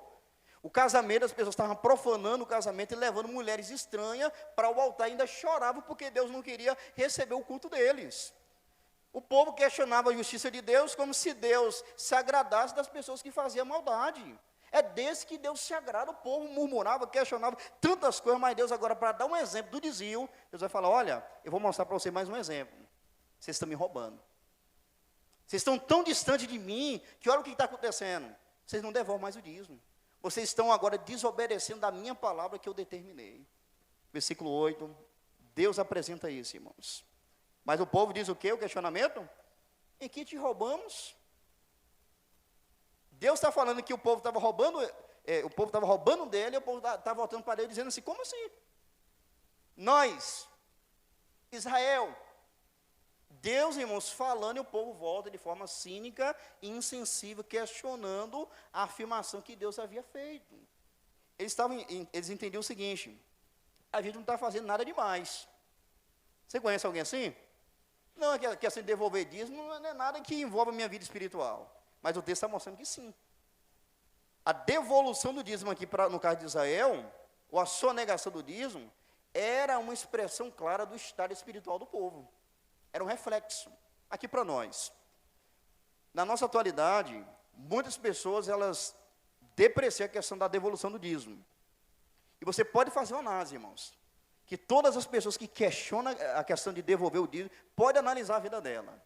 O casamento, as pessoas estavam profanando o casamento e levando mulheres estranhas para o altar. E ainda choravam porque Deus não queria receber o culto deles. O povo questionava a justiça de Deus como se Deus se agradasse das pessoas que faziam maldade. É desse que Deus se agrada. O povo murmurava, questionava tantas coisas, mas Deus agora, para dar um exemplo do desvio, Deus vai falar, olha, eu vou mostrar para você mais um exemplo. Vocês estão me roubando. Vocês estão tão distantes de mim, que olha o que está acontecendo. Vocês não devolvem mais o dízimo. Vocês estão agora desobedecendo da minha palavra que eu determinei. Versículo 8, Deus apresenta isso, irmãos. Mas o povo diz o quê? O questionamento? Em que te roubamos? Deus está falando que o povo estava roubando, dele, e o povo está voltando para ele dizendo assim, como assim? Nós, Israel, Deus, irmãos, falando e o povo volta de forma cínica e insensível, questionando a afirmação que Deus havia feito. Eles entendiam o seguinte, a gente não está fazendo nada demais. Você conhece alguém assim? Não, é que assim, devolver dízimo não é nada que envolva a minha vida espiritual. Mas o texto está mostrando que sim. A devolução do dízimo aqui, no caso de Israel, ou a sonegação do dízimo, era uma expressão clara do estado espiritual do povo. Era um reflexo. Aqui para nós. Na nossa atualidade, muitas pessoas, elas depreciam a questão da devolução do dízimo. E você pode fazer uma análise, irmãos. Que todas as pessoas que questionam a questão de devolver o dízimo, pode analisar a vida dela.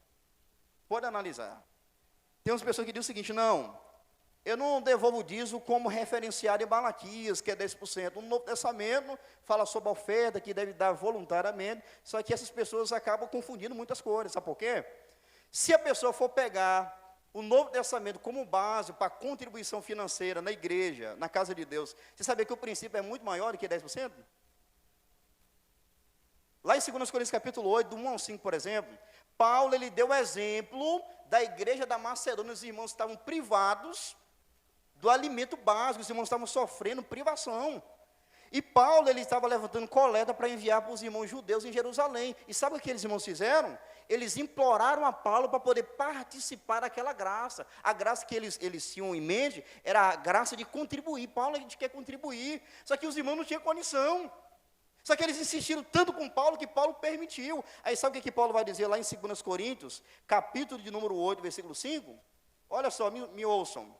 Pode analisar. Tem umas pessoas que dizem o seguinte, não, eu não devolvo o dízimo como referenciado em Malaquias, que é 10%. No Novo Testamento fala sobre a oferta, que deve dar voluntariamente, só que essas pessoas acabam confundindo muitas coisas, sabe por quê? Se a pessoa for pegar o Novo Testamento como base para contribuição financeira na igreja, na casa de Deus, você sabia que o princípio é muito maior do que 10%? Lá em 2 Coríntios capítulo 8, do 1 ao 5, por exemplo, Paulo, ele deu o exemplo da igreja da Macedônia, os irmãos estavam privados do alimento básico, os irmãos estavam sofrendo privação. E Paulo, ele estava levantando coleta para enviar para os irmãos judeus em Jerusalém. E sabe o que aqueles irmãos fizeram? Eles imploraram a Paulo para poder participar daquela graça. A graça que eles tinham em mente era a graça de contribuir. Paulo, a gente quer contribuir. Só que os irmãos não tinham condição. Só que eles insistiram tanto com Paulo, que Paulo permitiu. Aí sabe o que Paulo vai dizer lá em 2 Coríntios, capítulo de número 8, versículo 5? Olha só, me ouçam.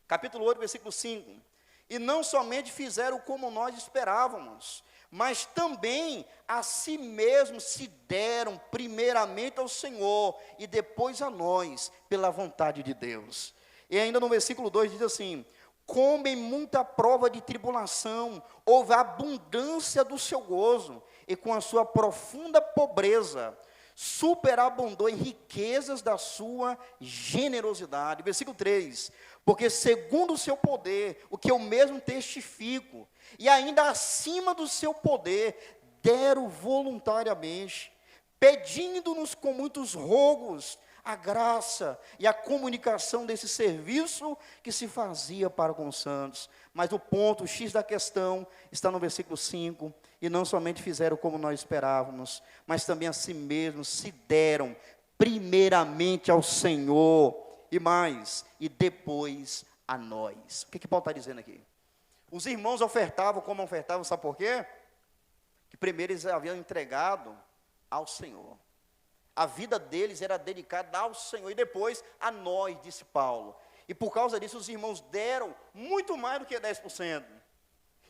Capítulo 8, versículo 5. E não somente fizeram como nós esperávamos, mas também a si mesmos se deram primeiramente ao Senhor e depois a nós, pela vontade de Deus. E ainda no versículo 2 diz assim, como em muita prova de tribulação, houve a abundância do seu gozo, e com a sua profunda pobreza, superabundou em riquezas da sua generosidade. Versículo 3, porque segundo o seu poder, o que eu mesmo testifico, e ainda acima do seu poder, deram voluntariamente, pedindo-nos com muitos rogos, a graça e a comunicação desse serviço que se fazia para com os santos. Mas o ponto, o X da questão, está no versículo 5, e não somente fizeram como nós esperávamos, mas também a si mesmos se deram primeiramente ao Senhor, e mais, e depois a nós. O que Paulo está dizendo aqui? Os irmãos ofertavam como ofertavam, sabe por quê? Que primeiro eles haviam entregado ao Senhor. A vida deles era dedicada ao Senhor, e depois a nós, disse Paulo. E por causa disso, os irmãos deram muito mais do que 10%.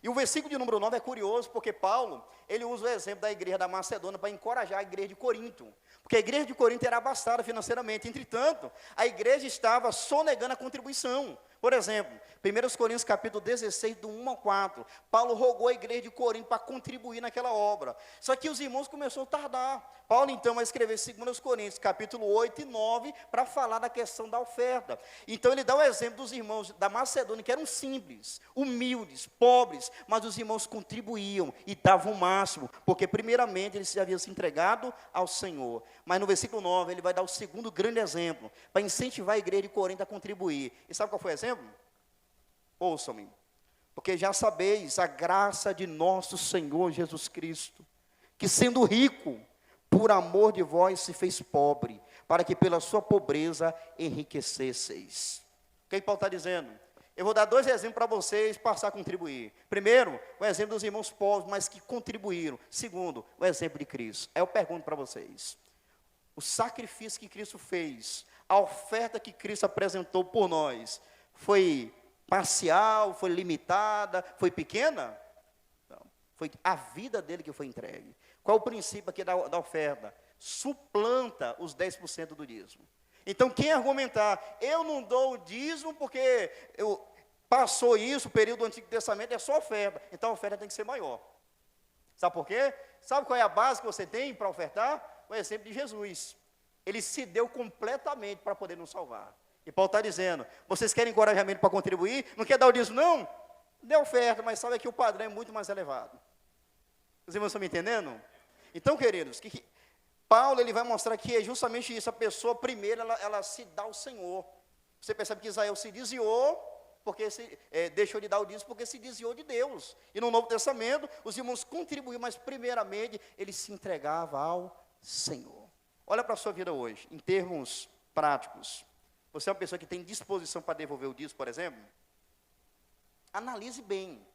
E o versículo de número 9 é curioso, porque Paulo, ele usa o exemplo da igreja da Macedônia para encorajar a igreja de Corinto. Porque a igreja de Corinto era abastada financeiramente. Entretanto, a igreja estava sonegando a contribuição. Por exemplo, 1 Coríntios capítulo 16, do 1 ao 4, Paulo rogou a igreja de Corinto para contribuir naquela obra. Só que os irmãos começaram a tardar. Paulo então vai escrever 2 Coríntios capítulo 8 e 9 para falar da questão da oferta. Então ele dá o exemplo dos irmãos da Macedônia, que eram simples, humildes, pobres, mas os irmãos contribuíam e davam o máximo, porque primeiramente eles já haviam se entregado ao Senhor. Mas no versículo 9 ele vai dar o segundo grande exemplo, para incentivar a igreja de Corinto a contribuir. E sabe qual foi o exemplo? Ouçam-me, porque já sabeis a graça de nosso Senhor Jesus Cristo, que sendo rico, por amor de vós se fez pobre, para que pela sua pobreza enriquecesseis. O que Paulo está dizendo? Eu vou dar 2 exemplos para vocês passar a contribuir. Primeiro, o exemplo dos irmãos pobres, mas que contribuíram. Segundo, o exemplo de Cristo. Aí eu pergunto para vocês, o sacrifício que Cristo fez, a oferta que Cristo apresentou por nós, foi parcial, foi limitada, foi pequena? Não. Foi a vida dele que foi entregue. Qual é o princípio aqui da oferta? Suplanta os 10% do dízimo. Então, quem argumentar, eu não dou o dízimo porque passou isso, o período do Antigo Testamento, é só oferta. Então, a oferta tem que ser maior. Sabe por quê? Sabe qual é a base que você tem para ofertar? O exemplo de Jesus. Ele se deu completamente para poder nos salvar. E Paulo está dizendo, vocês querem encorajamento para contribuir? Não quer dar o dízimo? Não. Dê oferta, mas sabe que o padrão é muito mais elevado. Os irmãos estão me entendendo? Então, queridos, Paulo ele vai mostrar que é justamente isso. A pessoa, primeiro, ela se dá ao Senhor. Você percebe que Israel se desviou, porque deixou de dar o dízimo, porque se desviou de Deus. E no Novo Testamento, os irmãos contribuíam, mas primeiramente, ele se entregava ao Senhor. Olha para a sua vida hoje, em termos práticos. Você é uma pessoa que tem disposição para devolver o dízimo, por exemplo? Analise bem.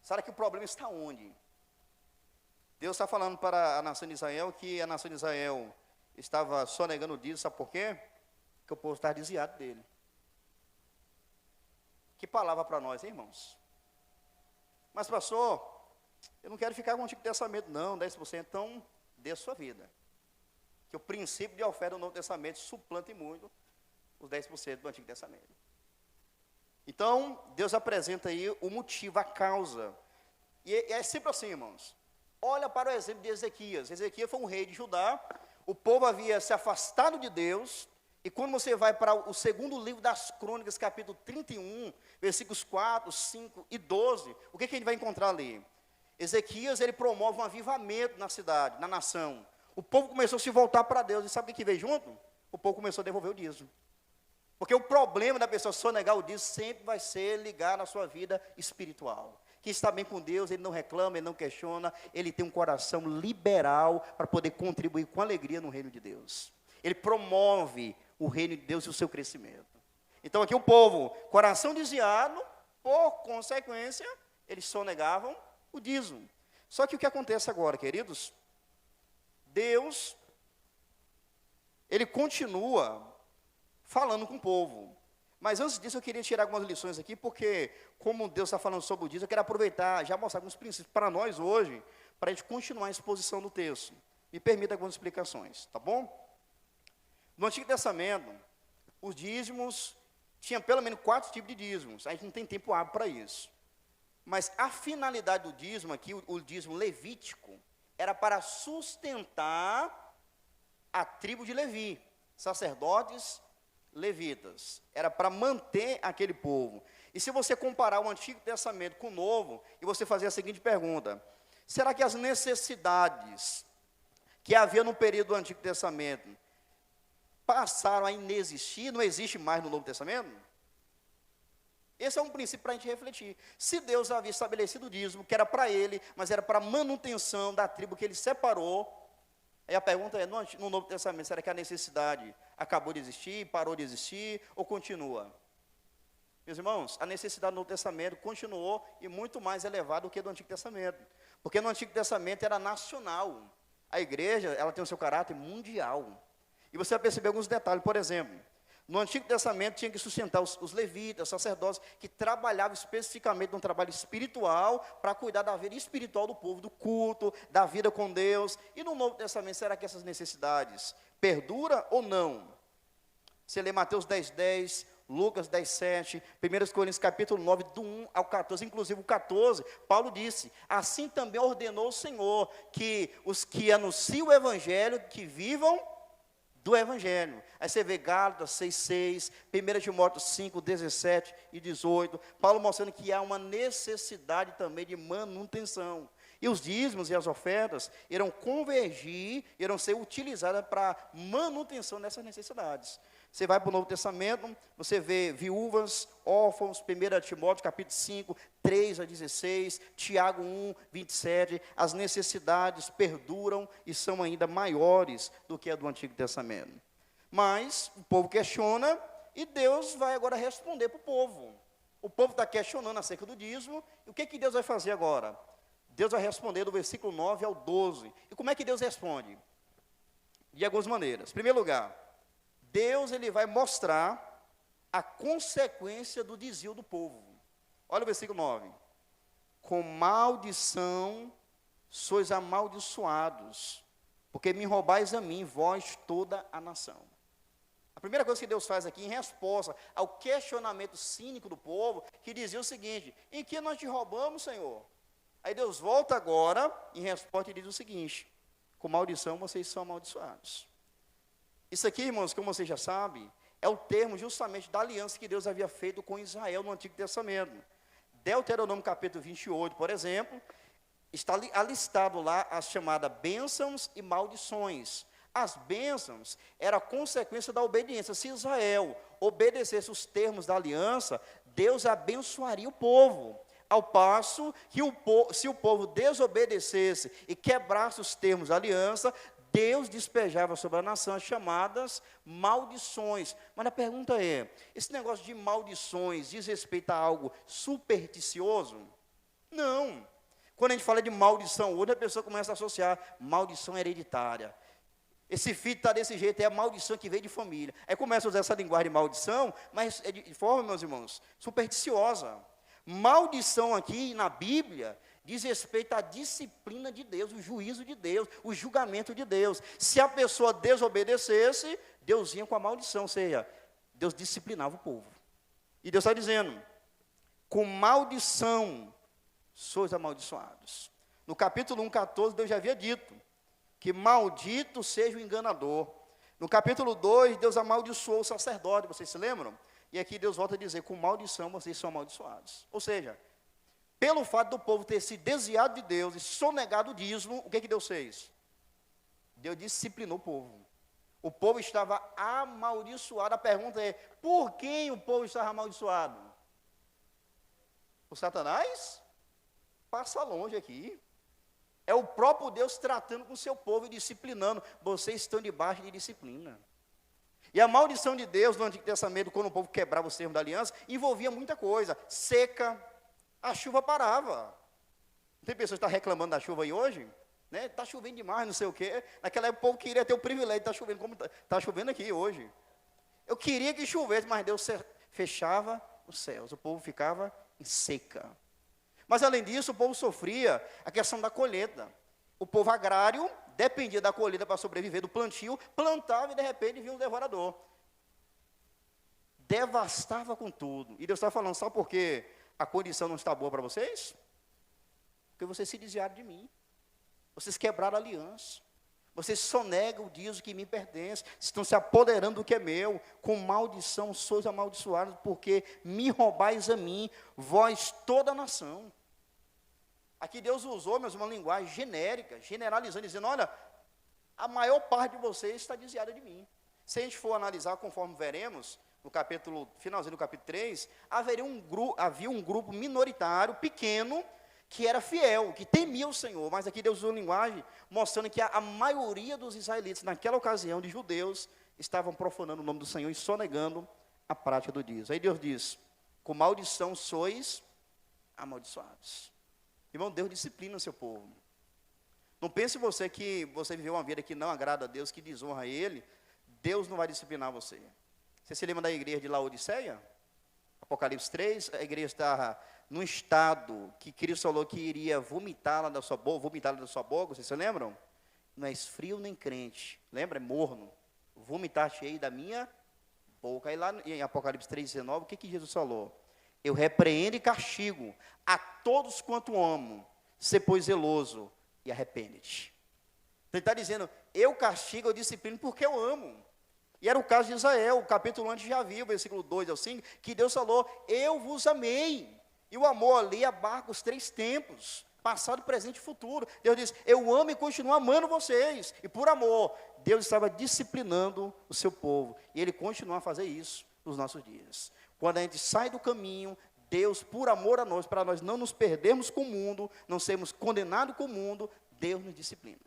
Será que o problema está onde? Deus está falando para a nação de Israel que a nação de Israel estava sonegando o dízimo, sabe por quê? Porque o povo estava desviado dele. Que palavra para nós, hein, irmãos? Mas, pastor, eu não quero ficar com o Antigo Testamento, não, 10%, então dê a sua vida. Que o princípio de oferta do Novo Testamento suplante muito os 10% do Antigo Testamento. Então, Deus apresenta aí o motivo, a causa. E é sempre assim, irmãos. Olha para o exemplo de Ezequias. Ezequias foi um rei de Judá. O povo havia se afastado de Deus. E quando você vai para o segundo livro das Crônicas, capítulo 31, versículos 4, 5 e 12, o que a gente vai encontrar ali? Ezequias, ele promove um avivamento na cidade, na nação. O povo começou a se voltar para Deus. E sabe o que veio junto? O povo começou a devolver o dízimo. Porque o problema da pessoa sonegar o dízimo sempre vai ser ligar na sua vida espiritual. Quem está bem com Deus, ele não reclama, ele não questiona, ele tem um coração liberal para poder contribuir com alegria no reino de Deus. Ele promove o reino de Deus e o seu crescimento. Então aqui o povo, coração desviado, por consequência, eles sonegavam o dízimo. Só que o que acontece agora, queridos? Deus, ele continua falando com o povo. Mas antes disso eu queria tirar algumas lições aqui, porque como Deus está falando sobre o dízimo, eu quero aproveitar, já mostrar alguns princípios para nós hoje, para a gente continuar a exposição do texto. Me permita algumas explicações, tá bom? No Antigo Testamento, os dízimos, tinha pelo menos 4 tipos de dízimos, a gente não tem tempo hábil para isso. Mas a finalidade do dízimo aqui, o dízimo levítico, era para sustentar a tribo de Levi, sacerdotes levitas. Era para manter aquele povo. E se você comparar o Antigo Testamento com o Novo, e você fazer a seguinte pergunta: será que as necessidades que havia no período do Antigo Testamento passaram a inexistir, não existe mais no Novo Testamento? Esse é um princípio para a gente refletir. Se Deus havia estabelecido o dízimo, que era para ele, mas era para manutenção da tribo que ele separou, aí a pergunta é, no Novo Testamento, será que a necessidade acabou de existir, parou de existir, ou continua? Meus irmãos, a necessidade do Novo Testamento continuou e muito mais elevada do que do Antigo Testamento. Porque no Antigo Testamento era nacional. A igreja, ela tem o seu caráter mundial. E você vai perceber alguns detalhes, por exemplo, no Antigo Testamento tinha que sustentar os levitas, os sacerdotes, que trabalhavam especificamente no trabalho espiritual, para cuidar da vida espiritual do povo, do culto, da vida com Deus. E no Novo Testamento, será que essas necessidades perduram ou não? Você lê Mateus 10:10, Lucas 10:7, 1 Coríntios capítulo 9, do 1 ao 14, inclusive o 14, Paulo disse, assim também ordenou o Senhor, que os que anunciam o Evangelho, que vivam do Evangelho. Aí você vê Gálatas 6:6, 1 Timóteo 5:17 e 18, Paulo mostrando que há uma necessidade também de manutenção. E os dízimos e as ofertas irão convergir, irão ser utilizadas para manutenção dessas necessidades. Você vai para o Novo Testamento, você vê viúvas, órfãos, 1 Timóteo capítulo 5, 3 a 16, Tiago 1, 27, as necessidades perduram e são ainda maiores do que a do Antigo Testamento. Mas o povo questiona e Deus vai agora responder para o povo. O povo está questionando acerca do dízimo, e o que Deus vai fazer agora? Deus vai responder do versículo 9 ao 12. E como é que Deus responde? De algumas maneiras. Em primeiro lugar, Deus ele vai mostrar a consequência do desvio do povo. Olha o versículo 9. Com maldição sois amaldiçoados, porque me roubais a mim, vós toda a nação. A primeira coisa que Deus faz aqui, em resposta ao questionamento cínico do povo, que dizia o seguinte: em que nós te roubamos, Senhor? Aí Deus volta agora, em resposta, e diz o seguinte: com maldição vocês são amaldiçoados. Isso aqui, irmãos, como você já sabe, é o termo justamente da aliança que Deus havia feito com Israel no Antigo Testamento. Deuteronômio capítulo 28, por exemplo, está alistado lá as chamadas bênçãos e maldições. As bênçãos eram a consequência da obediência. Se Israel obedecesse os termos da aliança, Deus abençoaria o povo. Ao passo que se o povo desobedecesse e quebrasse os termos da aliança, Deus despejava sobre a nação as chamadas maldições. Mas a pergunta é, esse negócio de maldições diz respeito a algo supersticioso? Não. Quando a gente fala de maldição hoje, a pessoa começa a associar maldição hereditária. Esse filho está desse jeito, é a maldição que veio de família. Aí começa a usar essa linguagem de maldição, mas é de forma, meus irmãos, supersticiosa. Maldição aqui na Bíblia diz respeito à disciplina de Deus, o juízo de Deus, o julgamento de Deus. Se a pessoa desobedecesse, Deus vinha com a maldição, ou seja, Deus disciplinava o povo. E Deus está dizendo, com maldição sois amaldiçoados. No capítulo 1:14, Deus já havia dito que maldito seja o enganador. No capítulo 2, Deus amaldiçoou o sacerdote, vocês se lembram? E aqui Deus volta a dizer, com maldição vocês são amaldiçoados. Ou seja, pelo fato do povo ter se desviado de Deus e sonegado o dízimo, o que Deus fez? Deus disciplinou o povo. O povo estava amaldiçoado. A pergunta é, por quem o povo estava amaldiçoado? O Satanás? Passa longe aqui. É o próprio Deus tratando com o seu povo e disciplinando. Vocês estão debaixo de disciplina. E a maldição de Deus no Antigo Testamento, quando o povo quebrava os termos da aliança, envolvia muita coisa. Seca, a chuva parava. Não tem pessoas que estão reclamando da chuva aí hoje? Né? Está chovendo demais, não sei o quê. Naquela época o povo queria ter o privilégio de estar chovendo, como está chovendo aqui hoje. Eu queria que chovesse, mas Deus fechava os céus. O povo ficava em seca. Mas além disso, o povo sofria a questão da colheita. O povo agrário dependia da colheita para sobreviver, do plantio, plantava e de repente vinha um devorador. Devastava com tudo. E Deus está falando, sabe por quê? A condição não está boa para vocês? Porque vocês se desviaram de mim. Vocês quebraram a aliança. Vocês sonegam o dízimo que me pertence. Estão se apoderando do que é meu. Com maldição sois amaldiçoados, porque me roubais a mim, vós toda a nação. Aqui Deus usou, meus irmãos, uma linguagem genérica, generalizando, dizendo, olha, a maior parte de vocês está desviada de mim. Se a gente for analisar, conforme veremos, no finalzinho do capítulo 3, havia um grupo minoritário, pequeno, que era fiel, que temia o Senhor. Mas aqui Deus usou linguagem, mostrando que a maioria dos israelitas, naquela ocasião, de judeus, estavam profanando o nome do Senhor e sonegando a prática do dízimo. Aí Deus diz, com maldição sois amaldiçoados. Irmão, Deus disciplina o seu povo. Não pense você que você viveu uma vida que não agrada a Deus, que desonra a Ele. Deus não vai disciplinar você. Você se lembra da igreja de Laodiceia? Apocalipse 3, a igreja está num estado que Cristo falou que iria vomitá-la da sua boca, vocês se lembram? Não é frio nem crente, lembra? É morno. Vomitar-te aí da minha boca. Aí lá em Apocalipse 3,19, o que Jesus falou? Eu repreendo e castigo a todos quanto amo, se pois zeloso e arrepende-te. Então ele está dizendo, eu castigo, eu disciplino porque eu amo. E era o caso de Israel, o capítulo antes já viu, versículo 2 ao 5, que Deus falou, eu vos amei. E o amor ali abarca os 3 tempos, passado, presente e futuro. Deus diz, eu amo e continuo amando vocês. E por amor, Deus estava disciplinando o seu povo. E Ele continua a fazer isso nos nossos dias. Quando a gente sai do caminho, Deus, por amor a nós, para nós não nos perdermos com o mundo, não sermos condenados com o mundo, Deus nos disciplina.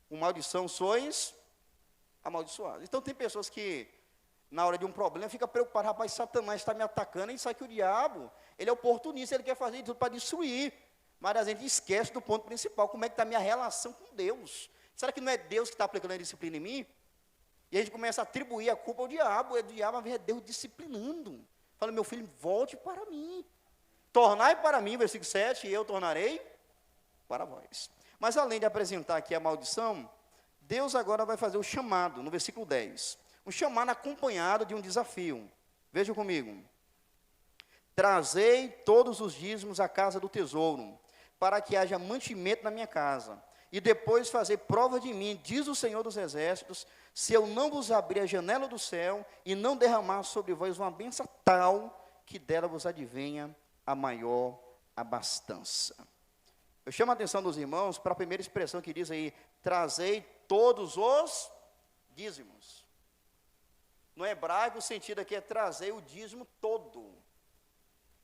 Com maldição sois amaldiçoados. Então tem pessoas que, na hora de um problema, fica preocupado, rapaz, Satanás está me atacando, e sabe que o diabo, ele é oportunista, ele quer fazer tudo para destruir. Mas a gente esquece do ponto principal, como é que está a minha relação com Deus. Será que não é Deus que está aplicando a disciplina em mim? E a gente começa a atribuir a culpa ao diabo, é Deus disciplinando. Fala, meu filho, volte para mim. Tornai para mim, versículo 7, e eu tornarei para vós. Mas além de apresentar aqui a maldição, Deus agora vai fazer o chamado, no versículo 10. Um chamado acompanhado de um desafio. Veja comigo. Trazei todos os dízimos à casa do tesouro, para que haja mantimento na minha casa. E depois fazer prova de mim, diz o Senhor dos Exércitos, se eu não vos abrir a janela do céu e não derramar sobre vós uma bênção tal, que dela vos advenha a maior abastança. Eu chamo a atenção dos irmãos para a primeira expressão que diz aí, trazei todos os dízimos. No hebraico, o sentido aqui é trazer o dízimo todo,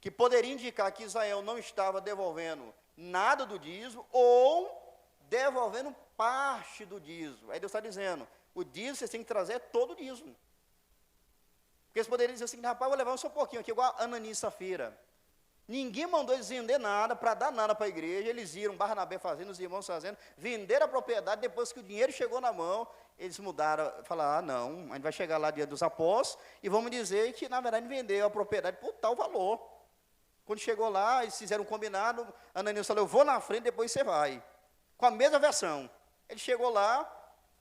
que poderia indicar que Israel não estava devolvendo nada do dízimo, ou devolvendo parte do dízimo. Aí Deus está dizendo, o dízimo você tem que trazer todo o dízimo. Porque eles poderiam dizer assim, rapaz, vou levar só um pouquinho aqui, igual a Ananias e Safira. Ninguém mandou eles vender nada, para dar nada para a igreja, eles iram, Barnabé fazendo, os irmãos fazendo, venderam a propriedade, depois que o dinheiro chegou na mão, eles mudaram, falaram, não, a gente vai chegar lá diante dos apóstolos, e vamos dizer que, na verdade, vendeu a propriedade por tal valor. Quando chegou lá, eles fizeram um combinado, Ananias falou, eu vou na frente, depois você vai. Com a mesma versão. Ele chegou lá,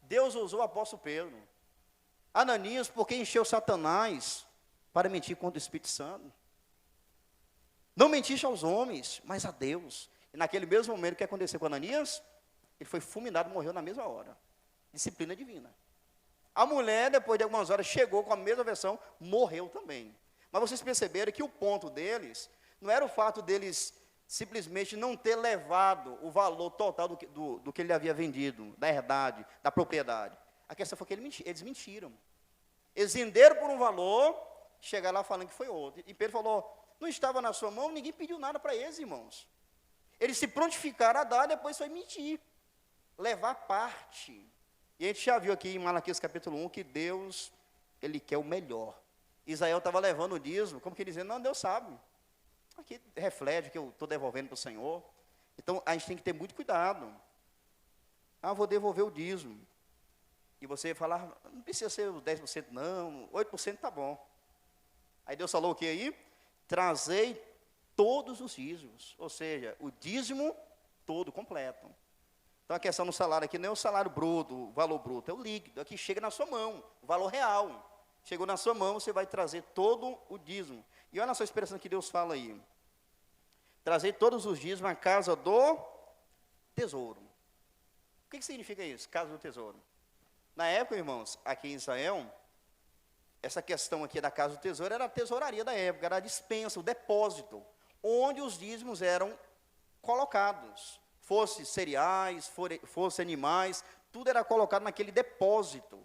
Deus usou o apóstolo Pedro. Ananias, porque encheu Satanás para mentir contra o Espírito Santo. Não mentiste aos homens, mas a Deus. E naquele mesmo momento, o que aconteceu com Ananias? Ele foi fulminado, morreu na mesma hora. Disciplina divina. A mulher, depois de algumas horas, chegou com a mesma versão, morreu também. Mas vocês perceberam que o ponto deles, não era o fato deles simplesmente não ter levado o valor total do que ele havia vendido, da herdade, da propriedade. A questão foi que eles mentiram. Eles venderam por um valor, chegaram lá falando que foi outro. E Pedro falou, não estava na sua mão, ninguém pediu nada para eles, irmãos. Eles se prontificaram a dar, depois foi mentir. Levar parte. E a gente já viu aqui em Malaquias capítulo 1, que Deus, Ele quer o melhor. Israel estava levando o dízimo, como que dizendo, não, Deus sabe. Aqui reflete que eu estou devolvendo para o Senhor. Então, a gente tem que ter muito cuidado. Ah, vou devolver o dízimo. E você falar, não precisa ser os 10% não, 8% está bom. Aí Deus falou o que aí? Trazei todos os dízimos. Ou seja, o dízimo todo, completo. Então, a questão no salário aqui não é o salário bruto, o valor bruto, é o líquido. Aqui chega na sua mão, o valor real. Chegou na sua mão, você vai trazer todo o dízimo. E olha só a expressão que Deus fala aí. Trazer todos os dízimos à casa do tesouro. O que significa isso, casa do tesouro? Na época, irmãos, aqui em Israel, essa questão aqui da casa do tesouro era a tesouraria da época, era a despensa, o depósito, onde os dízimos eram colocados. Fosse cereais, fosse animais, tudo era colocado naquele depósito,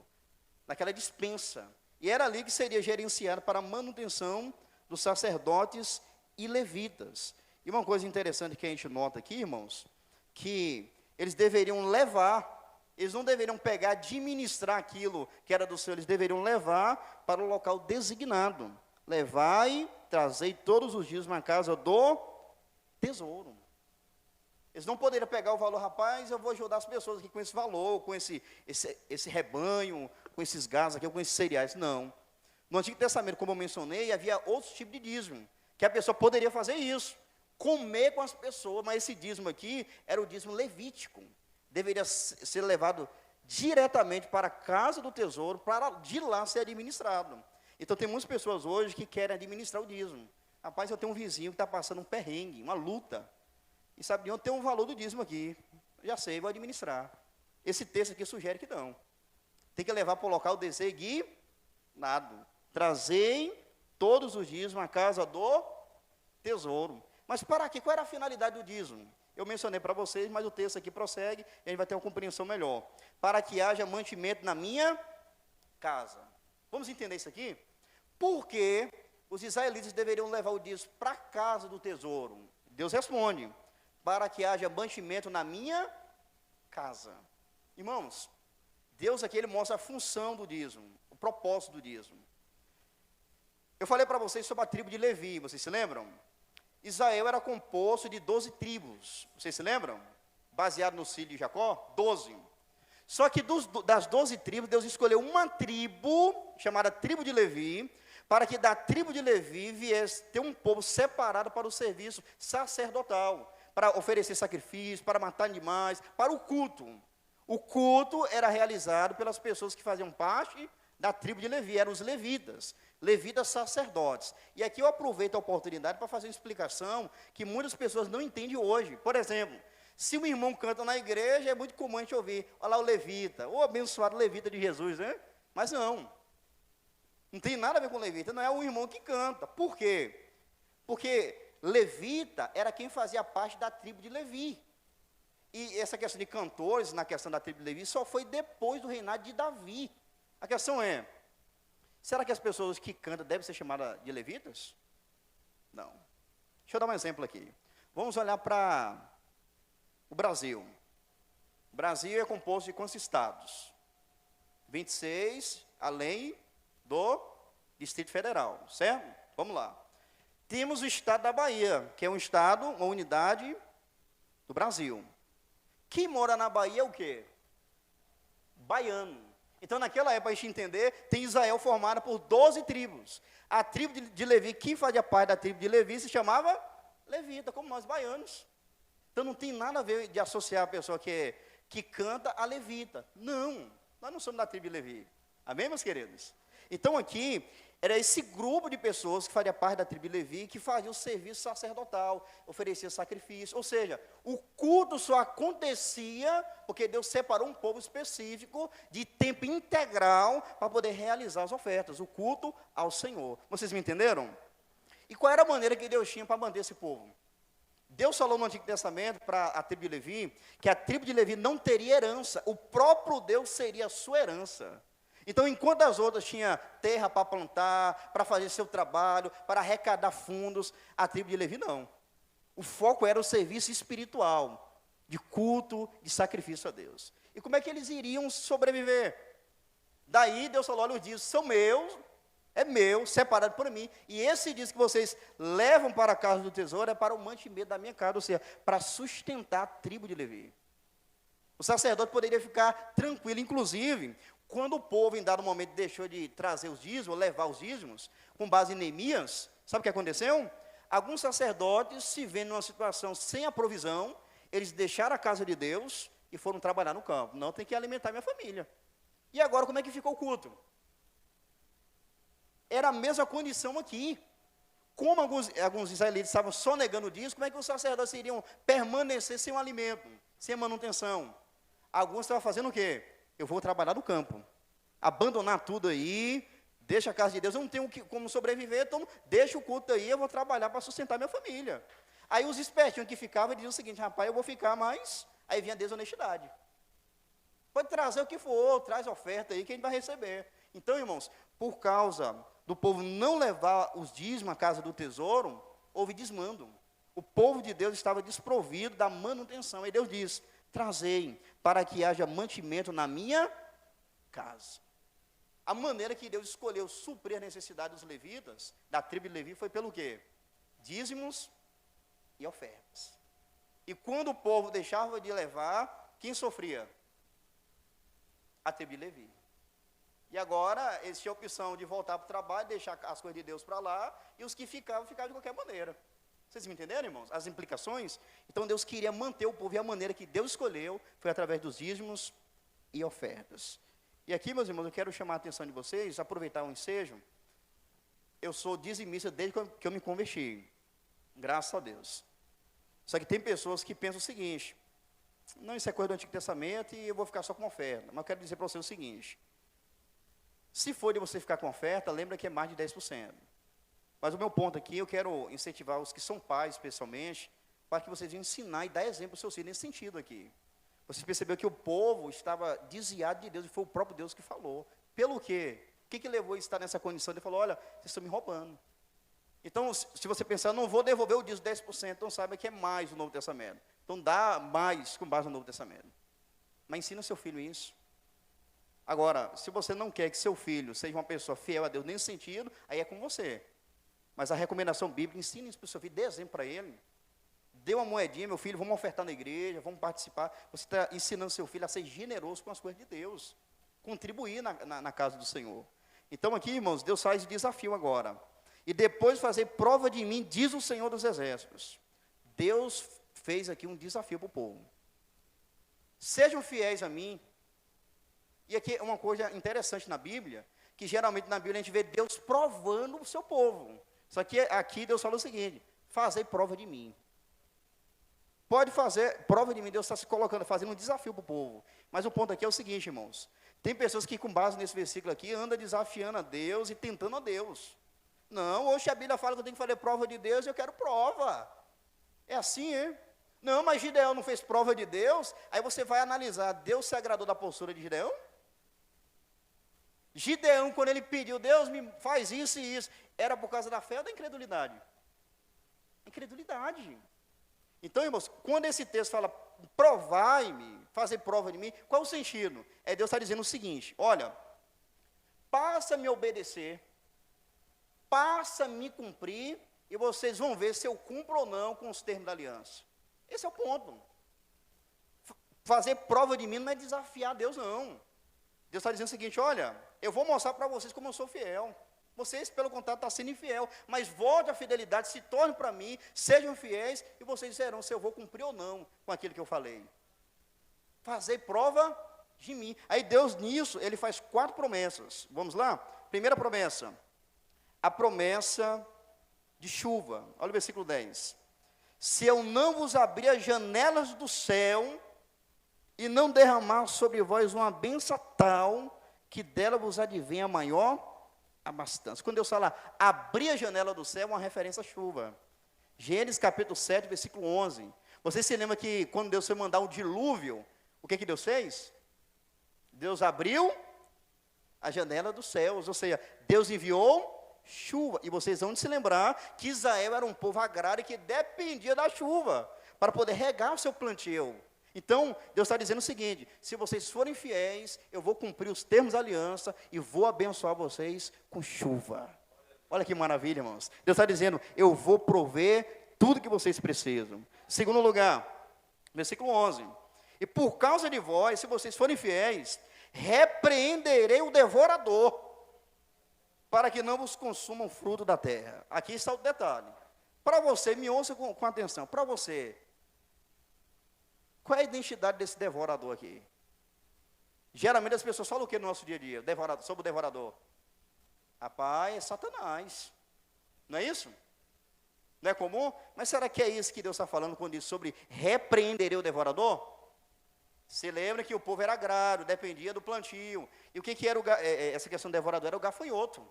naquela despensa. E era ali que seria gerenciado para a manutenção dos sacerdotes e levitas. E uma coisa interessante que a gente nota aqui, irmãos, que eles deveriam levar, eles não deveriam pegar, administrar aquilo que era do Senhor, eles deveriam levar para o local designado. Levai, trazei todos os dias na casa do tesouro. Eles não poderiam pegar o valor, rapaz, eu vou ajudar as pessoas aqui com esse valor, com esse rebanho, com esses gados aqui, com esses cereais. Não. No Antigo Testamento, como eu mencionei, havia outros tipos de dízimo, que a pessoa poderia fazer isso, comer com as pessoas, mas esse dízimo aqui era o dízimo levítico. Deveria ser levado diretamente para a casa do tesouro, para de lá ser administrado. Então, tem muitas pessoas hoje que querem administrar o dízimo. Rapaz, eu tenho um vizinho que está passando um perrengue, uma luta. E sabe de onde tem um valor do dízimo aqui? Já sei, vou administrar. Esse texto aqui sugere que não. Tem que levar para o local designado. Trazei todos os dízimos à casa do tesouro. Mas para quê? Qual era a finalidade do dízimo? Eu mencionei para vocês, mas o texto aqui prossegue, e a gente vai ter uma compreensão melhor. Para que haja mantimento na minha casa. Vamos entender isso aqui? Por que os israelitas deveriam levar o dízimo para a casa do tesouro? Deus responde, para que haja mantimento na minha casa. Irmãos, Deus aqui ele mostra a função do dízimo, o propósito do dízimo. Eu falei para vocês sobre a tribo de Levi, vocês se lembram? Israel era composto de 12 tribos. Vocês se lembram? Baseado no filho de Jacó, 12. Só que das 12 tribos, Deus escolheu uma tribo, chamada tribo de Levi, para que da tribo de Levi viesse ter um povo separado para o serviço sacerdotal, para oferecer sacrifício, para matar animais, para o culto. O culto era realizado pelas pessoas que faziam parte da tribo de Levi, eram os levitas sacerdotes. E aqui eu aproveito a oportunidade para fazer uma explicação que muitas pessoas não entendem hoje. Por exemplo, se um irmão canta na igreja, é muito comum a gente ouvir, olha lá o levita, o abençoado levita de Jesus, né? Mas não tem nada a ver com levita, não é o irmão que canta. Por quê? Porque levita era quem fazia parte da tribo de Levi. E essa questão de cantores, na questão da tribo de Levi, só foi depois do reinado de Davi. A questão é, será que as pessoas que cantam devem ser chamadas de levitas? Não. Deixa eu dar um exemplo aqui. Vamos olhar para o Brasil. O Brasil é composto de quantos estados? 26, além do Distrito Federal, certo? Vamos lá. Temos o estado da Bahia, que é um estado, uma unidade do Brasil. Quem mora na Bahia é o quê? Baiano. Então, naquela época, a gente entender, tem Israel formada por 12 tribos. A tribo de Levi, quem fazia parte da tribo de Levi, se chamava levita, como nós baianos. Então, não tem nada a ver de associar a pessoa que canta a levita. Não, nós não somos da tribo de Levi. Amém, meus queridos? Então, aqui, era esse grupo de pessoas que fazia parte da tribo de Levi, que fazia o serviço sacerdotal, oferecia sacrifício. Ou seja, o culto só acontecia porque Deus separou um povo específico de tempo integral para poder realizar as ofertas, o culto ao Senhor. Vocês me entenderam? E qual era a maneira que Deus tinha para manter esse povo? Deus falou no Antigo Testamento para a tribo de Levi, que a tribo de Levi não teria herança, o próprio Deus seria a sua herança. Então, enquanto as outras tinham terra para plantar, para fazer seu trabalho, para arrecadar fundos, a tribo de Levi não. O foco era o serviço espiritual, de culto, de sacrifício a Deus. E como é que eles iriam sobreviver? Daí Deus falou, olha, os dias são meus, é meu, separado por mim, e esse diz que vocês levam para a casa do tesouro é para o mantimento da minha casa, ou seja, para sustentar a tribo de Levi. O sacerdote poderia ficar tranquilo, inclusive, quando o povo, em dado momento, deixou de trazer os dízimos, levar os dízimos, com base em Neemias, sabe o que aconteceu? Alguns sacerdotes, se vendo numa situação sem a provisão, eles deixaram a casa de Deus e foram trabalhar no campo. Não, tem que alimentar minha família. E agora, como é que ficou o culto? Era a mesma condição aqui. Como alguns israelitas estavam sonegando o dízimo, como é que os sacerdotes iriam permanecer sem o alimento, sem a manutenção? Alguns estavam fazendo o quê? Eu vou trabalhar no campo, abandonar tudo aí, deixa a casa de Deus, eu não tenho como sobreviver, então deixa o culto aí, eu vou trabalhar para sustentar minha família. Aí os espertinhos que ficavam diziam o seguinte, rapaz, eu vou ficar, mas aí vinha a desonestidade. Pode trazer o que for, traz oferta aí que a gente vai receber. Então, irmãos, por causa do povo não levar os dízimos à casa do tesouro, houve desmando. O povo de Deus estava desprovido da manutenção. E Deus diz, trazei para que haja mantimento na minha casa. A maneira que Deus escolheu suprir a necessidade dos levitas, da tribo de Levi, foi pelo quê? Dízimos e ofertas. E quando o povo deixava de levar, quem sofria? A tribo de Levi. E agora, eles tinham a opção de voltar para o trabalho, deixar as coisas de Deus para lá, e os que ficavam de qualquer maneira. Vocês me entenderam, irmãos? As implicações? Então, Deus queria manter o povo, e a maneira que Deus escolheu foi através dos dízimos e ofertas. E aqui, meus irmãos, eu quero chamar a atenção de vocês, aproveitar o ensejo. Eu sou dizimista desde que eu me converti, graças a Deus. Só que tem pessoas que pensam o seguinte, não, isso é coisa do Antigo Testamento e eu vou ficar só com oferta. Mas eu quero dizer para você o seguinte, se for de você ficar com oferta, lembra que é mais de 10%. Mas o meu ponto aqui, eu quero incentivar os que são pais, especialmente, para que vocês ensinar e dar exemplo aos seus filhos nesse sentido aqui. Vocês perceberam que o povo estava desviado de Deus, e foi o próprio Deus que falou. Pelo quê? O que levou a estar nessa condição? Ele falou, olha, vocês estão me roubando. Então, se você pensar, não vou devolver o dízimo 10%, então saiba que é mais o Novo Testamento. Então, dá mais com base no Novo Testamento. Mas ensina seu filho isso. Agora, se você não quer que seu filho seja uma pessoa fiel a Deus nesse sentido, aí é com você. Mas a recomendação bíblica, ensine isso para o seu filho, dê exemplo para ele. Dê uma moedinha, meu filho, vamos ofertar na igreja, vamos participar. Você está ensinando seu filho a ser generoso com as coisas de Deus. Contribuir na casa do Senhor. Então aqui, irmãos, Deus faz desafio agora. E depois fazer prova de mim, diz o Senhor dos Exércitos. Deus fez aqui um desafio para o povo. Sejam fiéis a mim. E aqui é uma coisa interessante na Bíblia, que geralmente na Bíblia a gente vê Deus provando o seu povo. Só que aqui Deus fala o seguinte: fazer prova de mim. Pode fazer prova de mim, Deus está se colocando, fazendo um desafio para o povo. Mas o ponto aqui é o seguinte, irmãos. Tem pessoas que, com base nesse versículo aqui, andam desafiando a Deus e tentando a Deus. Não, hoje a Bíblia fala que eu tenho que fazer prova de Deus, eu quero prova. É assim, hein? Não, mas Gideão não fez prova de Deus. Aí você vai analisar, Deus se agradou da postura de Gideão? Gideão, quando ele pediu, Deus me faz isso e isso, era por causa da fé ou da incredulidade? Incredulidade. Então, irmãos, quando esse texto fala, provai-me, fazer prova de mim, qual é o sentido? É Deus está dizendo o seguinte: olha, passa a me obedecer, passa a me cumprir, e vocês vão ver se eu cumpro ou não com os termos da aliança. Esse é o ponto. Fazer prova de mim não é desafiar Deus, não. Deus está dizendo o seguinte: olha, eu vou mostrar para vocês como eu sou fiel. Vocês, pelo contrário, estão sendo infiel. Mas volte à fidelidade, se torne para mim, sejam fiéis, e vocês disserão se eu vou cumprir ou não com aquilo que eu falei. Fazer prova de mim. Aí Deus, nisso, Ele faz 4 promessas. Vamos lá? Primeira promessa. A promessa de chuva. Olha o versículo 10. Se eu não vos abrir as janelas do céu, e não derramar sobre vós uma bênção tal, que dela vos advém a maior abastança. Quando Deus fala abrir a janela do céu, é uma referência à chuva. Gênesis capítulo 7, versículo 11. Você se lembra que quando Deus foi mandar o dilúvio, o que Deus fez? Deus abriu a janela dos céus, ou seja, Deus enviou chuva. E vocês vão se lembrar que Israel era um povo agrário que dependia da chuva para poder regar o seu plantio. Então, Deus está dizendo o seguinte: se vocês forem fiéis, eu vou cumprir os termos da aliança e vou abençoar vocês com chuva. Olha que maravilha, irmãos. Deus está dizendo, eu vou prover tudo que vocês precisam. Segundo lugar, versículo 11. E por causa de vós, se vocês forem fiéis, repreenderei o devorador, para que não vos consumam fruto da terra. Aqui está o detalhe. Para você, me ouça com atenção, para você, qual é a identidade desse devorador aqui? Geralmente as pessoas falam o que no nosso dia a dia? Sobre o devorador? Rapaz, é Satanás. Não é isso? Não é comum? Mas será que é isso que Deus está falando quando diz sobre repreenderei o devorador? Se lembra que o povo era agrário, dependia do plantio. E o que era essa questão do devorador? Era o gafanhoto.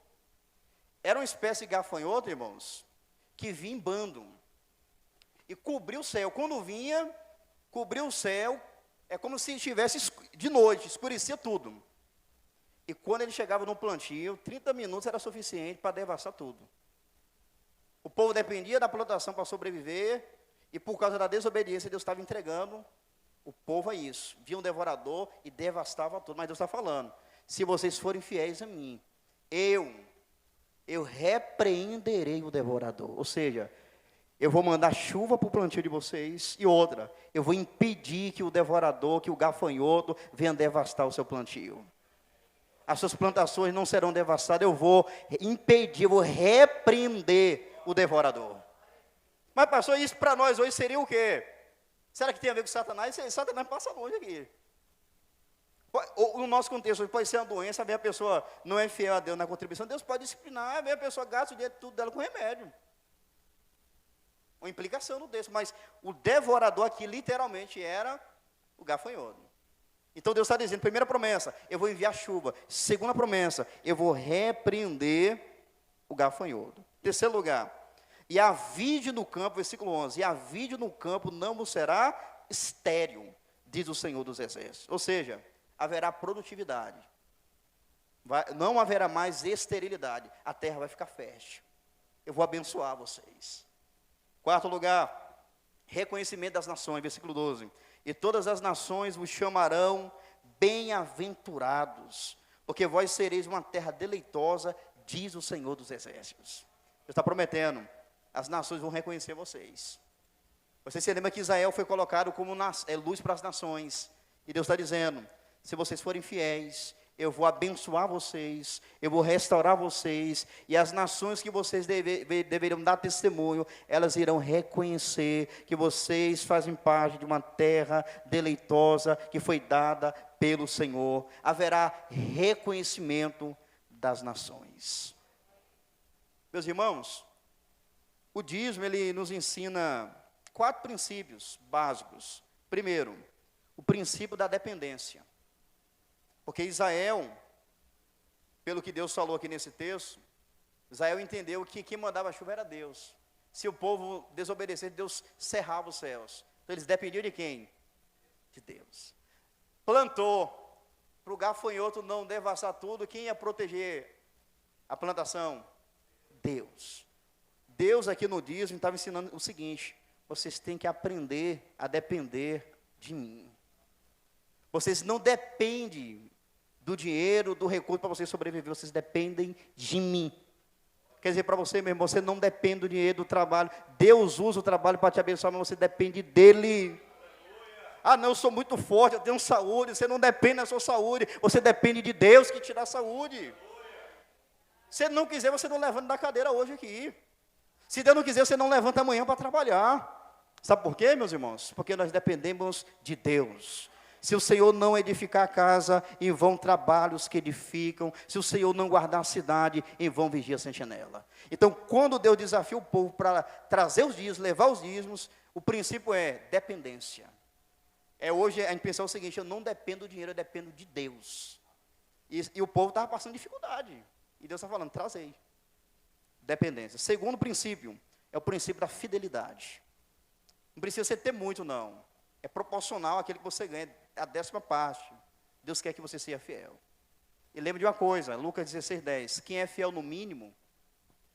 Era uma espécie de gafanhoto, irmãos, que vinha em bando. E cobria o céu. Quando vinha, cobriu o céu, é como se estivesse de noite, escurecia tudo. E quando ele chegava no plantio, 30 minutos era suficiente para devastar tudo. O povo dependia da plantação para sobreviver, e por causa da desobediência, Deus estava entregando o povo a isso. Via um devorador e devastava tudo. Mas Deus está falando, se vocês forem fiéis a mim, eu repreenderei o devorador. Ou seja, eu vou mandar chuva para o plantio de vocês. E outra, eu vou impedir que o devorador, que o gafanhoto venha devastar o seu plantio. As suas plantações não serão devastadas. Eu vou impedir, eu vou repreender o devorador. Mas pastor, isso para nós hoje seria o quê? Será que tem a ver com Satanás? Satanás passa longe aqui. No nosso contexto, pode ser uma doença, vem a pessoa não é fiel a Deus na contribuição, Deus pode disciplinar, vem a pessoa gasta o dinheiro tudo dela com remédio. Uma implicação no texto, mas o devorador aqui literalmente era o gafanhoto. Então Deus está dizendo, primeira promessa, eu vou enviar chuva. Segunda promessa, eu vou repreender o gafanhoto. Terceiro lugar, e a vide no campo, versículo 11, e a vide no campo não vos será estéril, diz o Senhor dos Exércitos. Ou seja, haverá produtividade. Não haverá mais esterilidade. A terra vai ficar fértil. Eu vou abençoar vocês. Quarto lugar, reconhecimento das nações, versículo 12. E todas as nações vos chamarão bem-aventurados, porque vós sereis uma terra deleitosa, diz o Senhor dos Exércitos. Deus está prometendo, as nações vão reconhecer vocês. Você se lembra que Israel foi colocado como luz para as nações. E Deus está dizendo, se vocês forem fiéis, eu vou abençoar vocês, eu vou restaurar vocês, e as nações que vocês deveriam dar testemunho, elas irão reconhecer que vocês fazem parte de uma terra deleitosa que foi dada pelo Senhor. Haverá reconhecimento das nações. Meus irmãos, o dízimo, ele nos ensina 4 princípios básicos. Primeiro, o princípio da dependência. Porque Israel, pelo que Deus falou aqui nesse texto, Israel entendeu que quem mandava a chuva era Deus. Se o povo desobedecesse, Deus cerrava os céus. Então eles dependiam de quem? De Deus. Plantou, para o gafanhoto não devastar tudo, quem ia proteger a plantação? Deus. Deus aqui no dízimo estava ensinando o seguinte: vocês têm que aprender a depender de mim. Vocês não dependem do dinheiro, do recurso para vocês sobreviver, vocês dependem de mim. Quer dizer, para você, meu irmão, você não depende do dinheiro, do trabalho. Deus usa o trabalho para te abençoar, mas você depende dele. Ah, não, eu sou muito forte, eu tenho saúde. Você não depende da sua saúde, você depende de Deus que te dá saúde. Se Ele não quiser, você não levanta da cadeira hoje aqui. Se Deus não quiser, você não levanta amanhã para trabalhar. Sabe por quê, meus irmãos? Porque nós dependemos de Deus. Se o Senhor não edificar a casa, em vão trabalhos que edificam. Se o Senhor não guardar a cidade, em vão vigia a sentinela. Então, quando Deus desafia o povo para trazer os dízimos, levar os dízimos, o princípio é dependência. Hoje a gente pensar o seguinte: eu não dependo do dinheiro, eu dependo de Deus. E o povo estava passando dificuldade. E Deus está falando, trazei. Dependência. Segundo princípio, é o princípio da fidelidade. Não precisa você ter muito, não. É proporcional àquele que você ganha, a 10ª parte. Deus quer que você seja fiel. E lembre de uma coisa, Lucas 16:10. Quem é fiel no mínimo,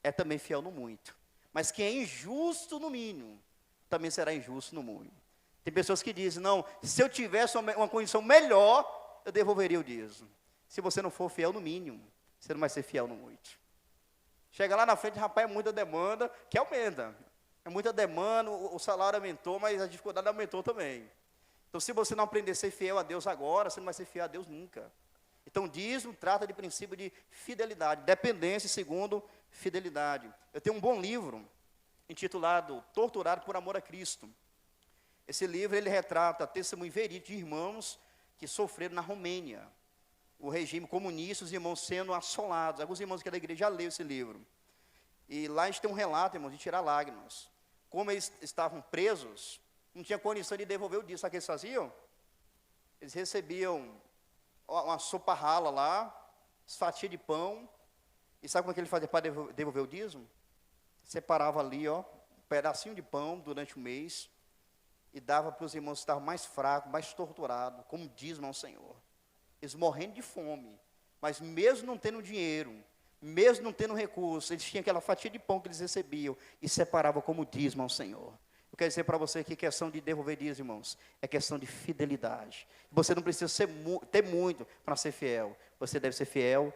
é também fiel no muito. Mas quem é injusto no mínimo, também será injusto no muito. Tem pessoas que dizem, não, se eu tivesse uma condição melhor, eu devolveria o dízimo. Se você não for fiel no mínimo, você não vai ser fiel no muito. Chega lá na frente, rapaz, é muita demanda, que aumenta. É muita demanda, o salário aumentou, mas a dificuldade aumentou também. Então, se você não aprender a ser fiel a Deus agora, você não vai ser fiel a Deus nunca. Então, dízimo trata de princípio de fidelidade, dependência, segundo, fidelidade. Eu tenho um bom livro, intitulado Torturado por Amor a Cristo. Esse livro, ele retrata testemunho verídico de irmãos que sofreram na Romênia. O regime comunista, os irmãos sendo assolados. Alguns irmãos aqui da igreja já leram esse livro. E lá a gente tem um relato, irmãos, de tirar lágrimas. Como eles estavam presos, não tinha condição de devolver o dízimo. Sabe o que eles faziam? Eles recebiam uma sopa rala lá, fatia de pão. E sabe como é que ele fazia para devolver o dízimo? Separava ali, um pedacinho de pão durante o mês e dava para os irmãos que estavam mais fracos, mais torturados, como dízimo ao Senhor. Eles morrendo de fome, mas mesmo não tendo dinheiro, mesmo não tendo recurso, eles tinham aquela fatia de pão que eles recebiam e separavam como dízimo ao Senhor. Eu quero dizer para você que questão de devolver dízimo, irmãos, é questão de fidelidade. Você não precisa ter muito para ser fiel. Você deve ser fiel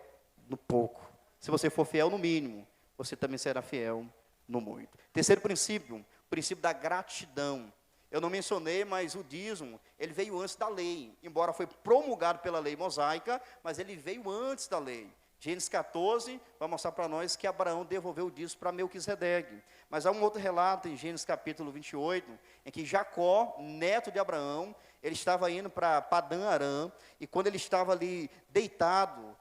no pouco. Se você for fiel no mínimo, você também será fiel no muito. Terceiro princípio, o princípio da gratidão. Eu não mencionei, mas o dízimo, ele veio antes da lei. Embora foi promulgado pela lei mosaica, mas ele veio antes da lei. Gênesis 14 vai mostrar para nós que Abraão devolveu o dízimo para Melquisedeque. Mas há um outro relato em Gênesis capítulo 28, em que Jacó, neto de Abraão, ele estava indo para Padã Arã, e quando ele estava ali deitado,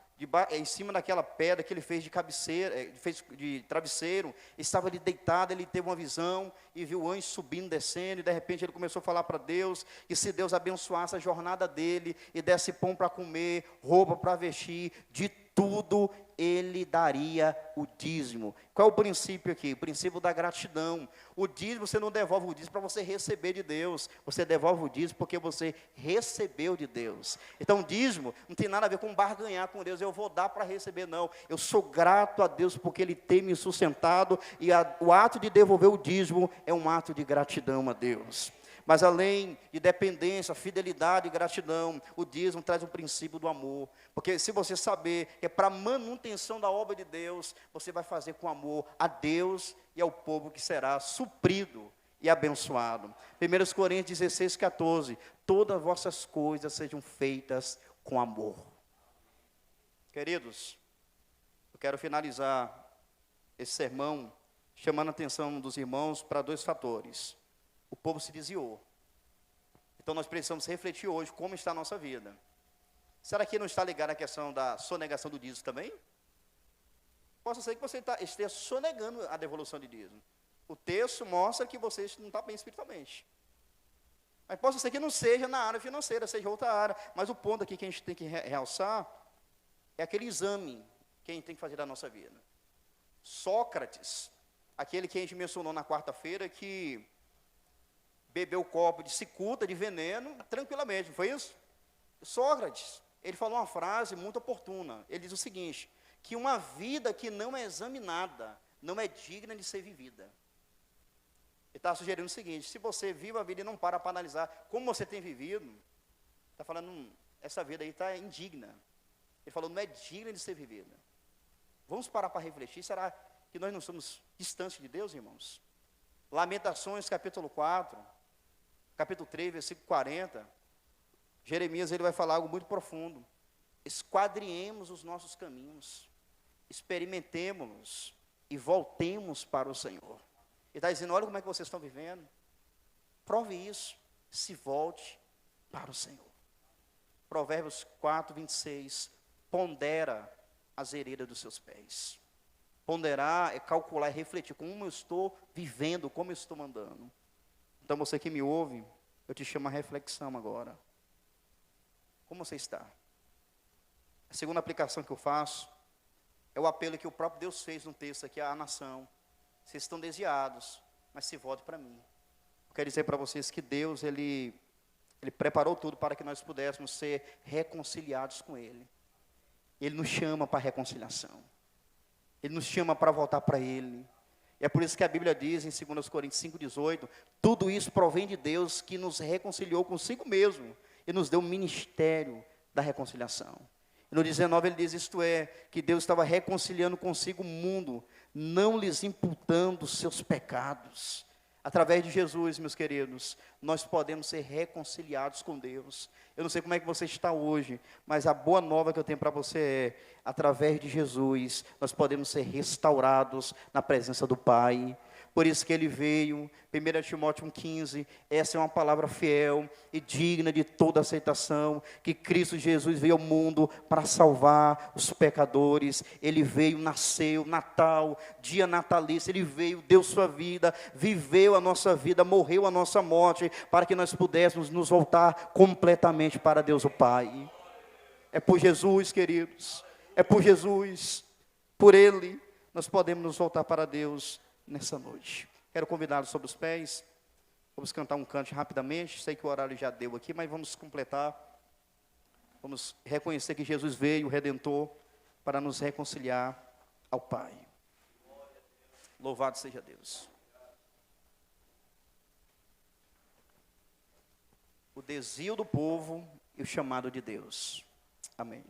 em cima daquela pedra que ele fez de cabeceira, fez de travesseiro, estava ali deitado, ele teve uma visão, e viu o anjo subindo, descendo, e de repente ele começou a falar para Deus, que se Deus abençoasse a jornada dele, e desse pão para comer, roupa para vestir, de tudo ele daria o dízimo. Qual é o princípio aqui? O princípio da gratidão. O dízimo, você não devolve o dízimo para você receber de Deus. Você devolve o dízimo porque você recebeu de Deus. Então, o dízimo não tem nada a ver com barganhar com Deus. Eu vou dar para receber, não. Eu sou grato a Deus porque Ele tem me sustentado. E o ato de devolver o dízimo é um ato de gratidão a Deus. Mas além de dependência, fidelidade e gratidão, o dízimo traz o princípio do amor. Porque se você saber que é para manutenção da obra de Deus, você vai fazer com amor a Deus e ao povo que será suprido e abençoado. 1 Coríntios 16, 14. Todas as vossas coisas sejam feitas com amor. Queridos, eu quero finalizar esse sermão chamando a atenção dos irmãos para 2 fatores. O povo se desviou. Então nós precisamos refletir hoje como está a nossa vida. Será que não está ligado à questão da sonegação do dízimo também? Possa ser que você esteja sonegando a devolução de dízimo. O texto mostra que você não está bem espiritualmente. Mas possa ser que não seja na área financeira, seja outra área. Mas o ponto aqui que a gente tem que realçar é aquele exame que a gente tem que fazer da nossa vida. Sócrates, aquele que a gente mencionou na quarta-feira, que bebeu o copo de cicuta, de veneno, tranquilamente, não foi isso? Sócrates, ele falou uma frase muito oportuna. Ele diz o seguinte, que uma vida que não é examinada, não é digna de ser vivida. Ele está sugerindo o seguinte, se você vive a vida e não para analisar como você tem vivido, está falando, essa vida aí está indigna. Ele falou, não é digna de ser vivida. Vamos parar para refletir, será que nós não somos distantes de Deus, irmãos? Lamentações, capítulo 4, capítulo 3, versículo 40, Jeremias ele vai falar algo muito profundo. Esquadriemos os nossos caminhos, experimentemos-los e voltemos para o Senhor. Ele está dizendo, olha como é que vocês estão vivendo. Prove isso, se volte para o Senhor. Provérbios 4, 26, pondera as veredas dos seus pés. Ponderar é calcular, é refletir como eu estou vivendo, como eu estou andando. Então você que me ouve, eu te chamo a reflexão agora. Como você está? A segunda aplicação que eu faço é o apelo que o próprio Deus fez no texto aqui à nação. Vocês estão desviados, mas se voltem para mim. Eu quero dizer para vocês que Deus, Ele preparou tudo para que nós pudéssemos ser reconciliados com Ele. Ele nos chama para a reconciliação. Ele nos chama para voltar para Ele. E é por isso que a Bíblia diz em 2 Coríntios 5,18, tudo isso provém de Deus que nos reconciliou consigo mesmo e nos deu o ministério da reconciliação. E no 19 ele diz, isto é, que Deus estava reconciliando consigo o mundo, não lhes imputando os seus pecados. Através de Jesus, meus queridos, nós podemos ser reconciliados com Deus. Eu não sei como é que você está hoje, mas a boa nova que eu tenho para você é, através de Jesus, nós podemos ser restaurados na presença do Pai. Por isso que ele veio, 1 Timóteo 1,15, essa é uma palavra fiel e digna de toda aceitação, que Cristo Jesus veio ao mundo para salvar os pecadores. Ele veio, nasceu, Natal, dia natalício, ele veio, deu sua vida, viveu a nossa vida, morreu a nossa morte, para que nós pudéssemos nos voltar completamente para Deus o Pai. É por Jesus, queridos, é por Jesus, por Ele, nós podemos nos voltar para Deus nessa noite. Quero convidá-los sobre os pés. Vamos cantar um canto rapidamente. Sei que o horário já deu aqui, mas vamos completar. Vamos reconhecer que Jesus veio, o Redentor, para nos reconciliar ao Pai. Louvado seja Deus. O desvio do povo e o chamado de Deus. Amém.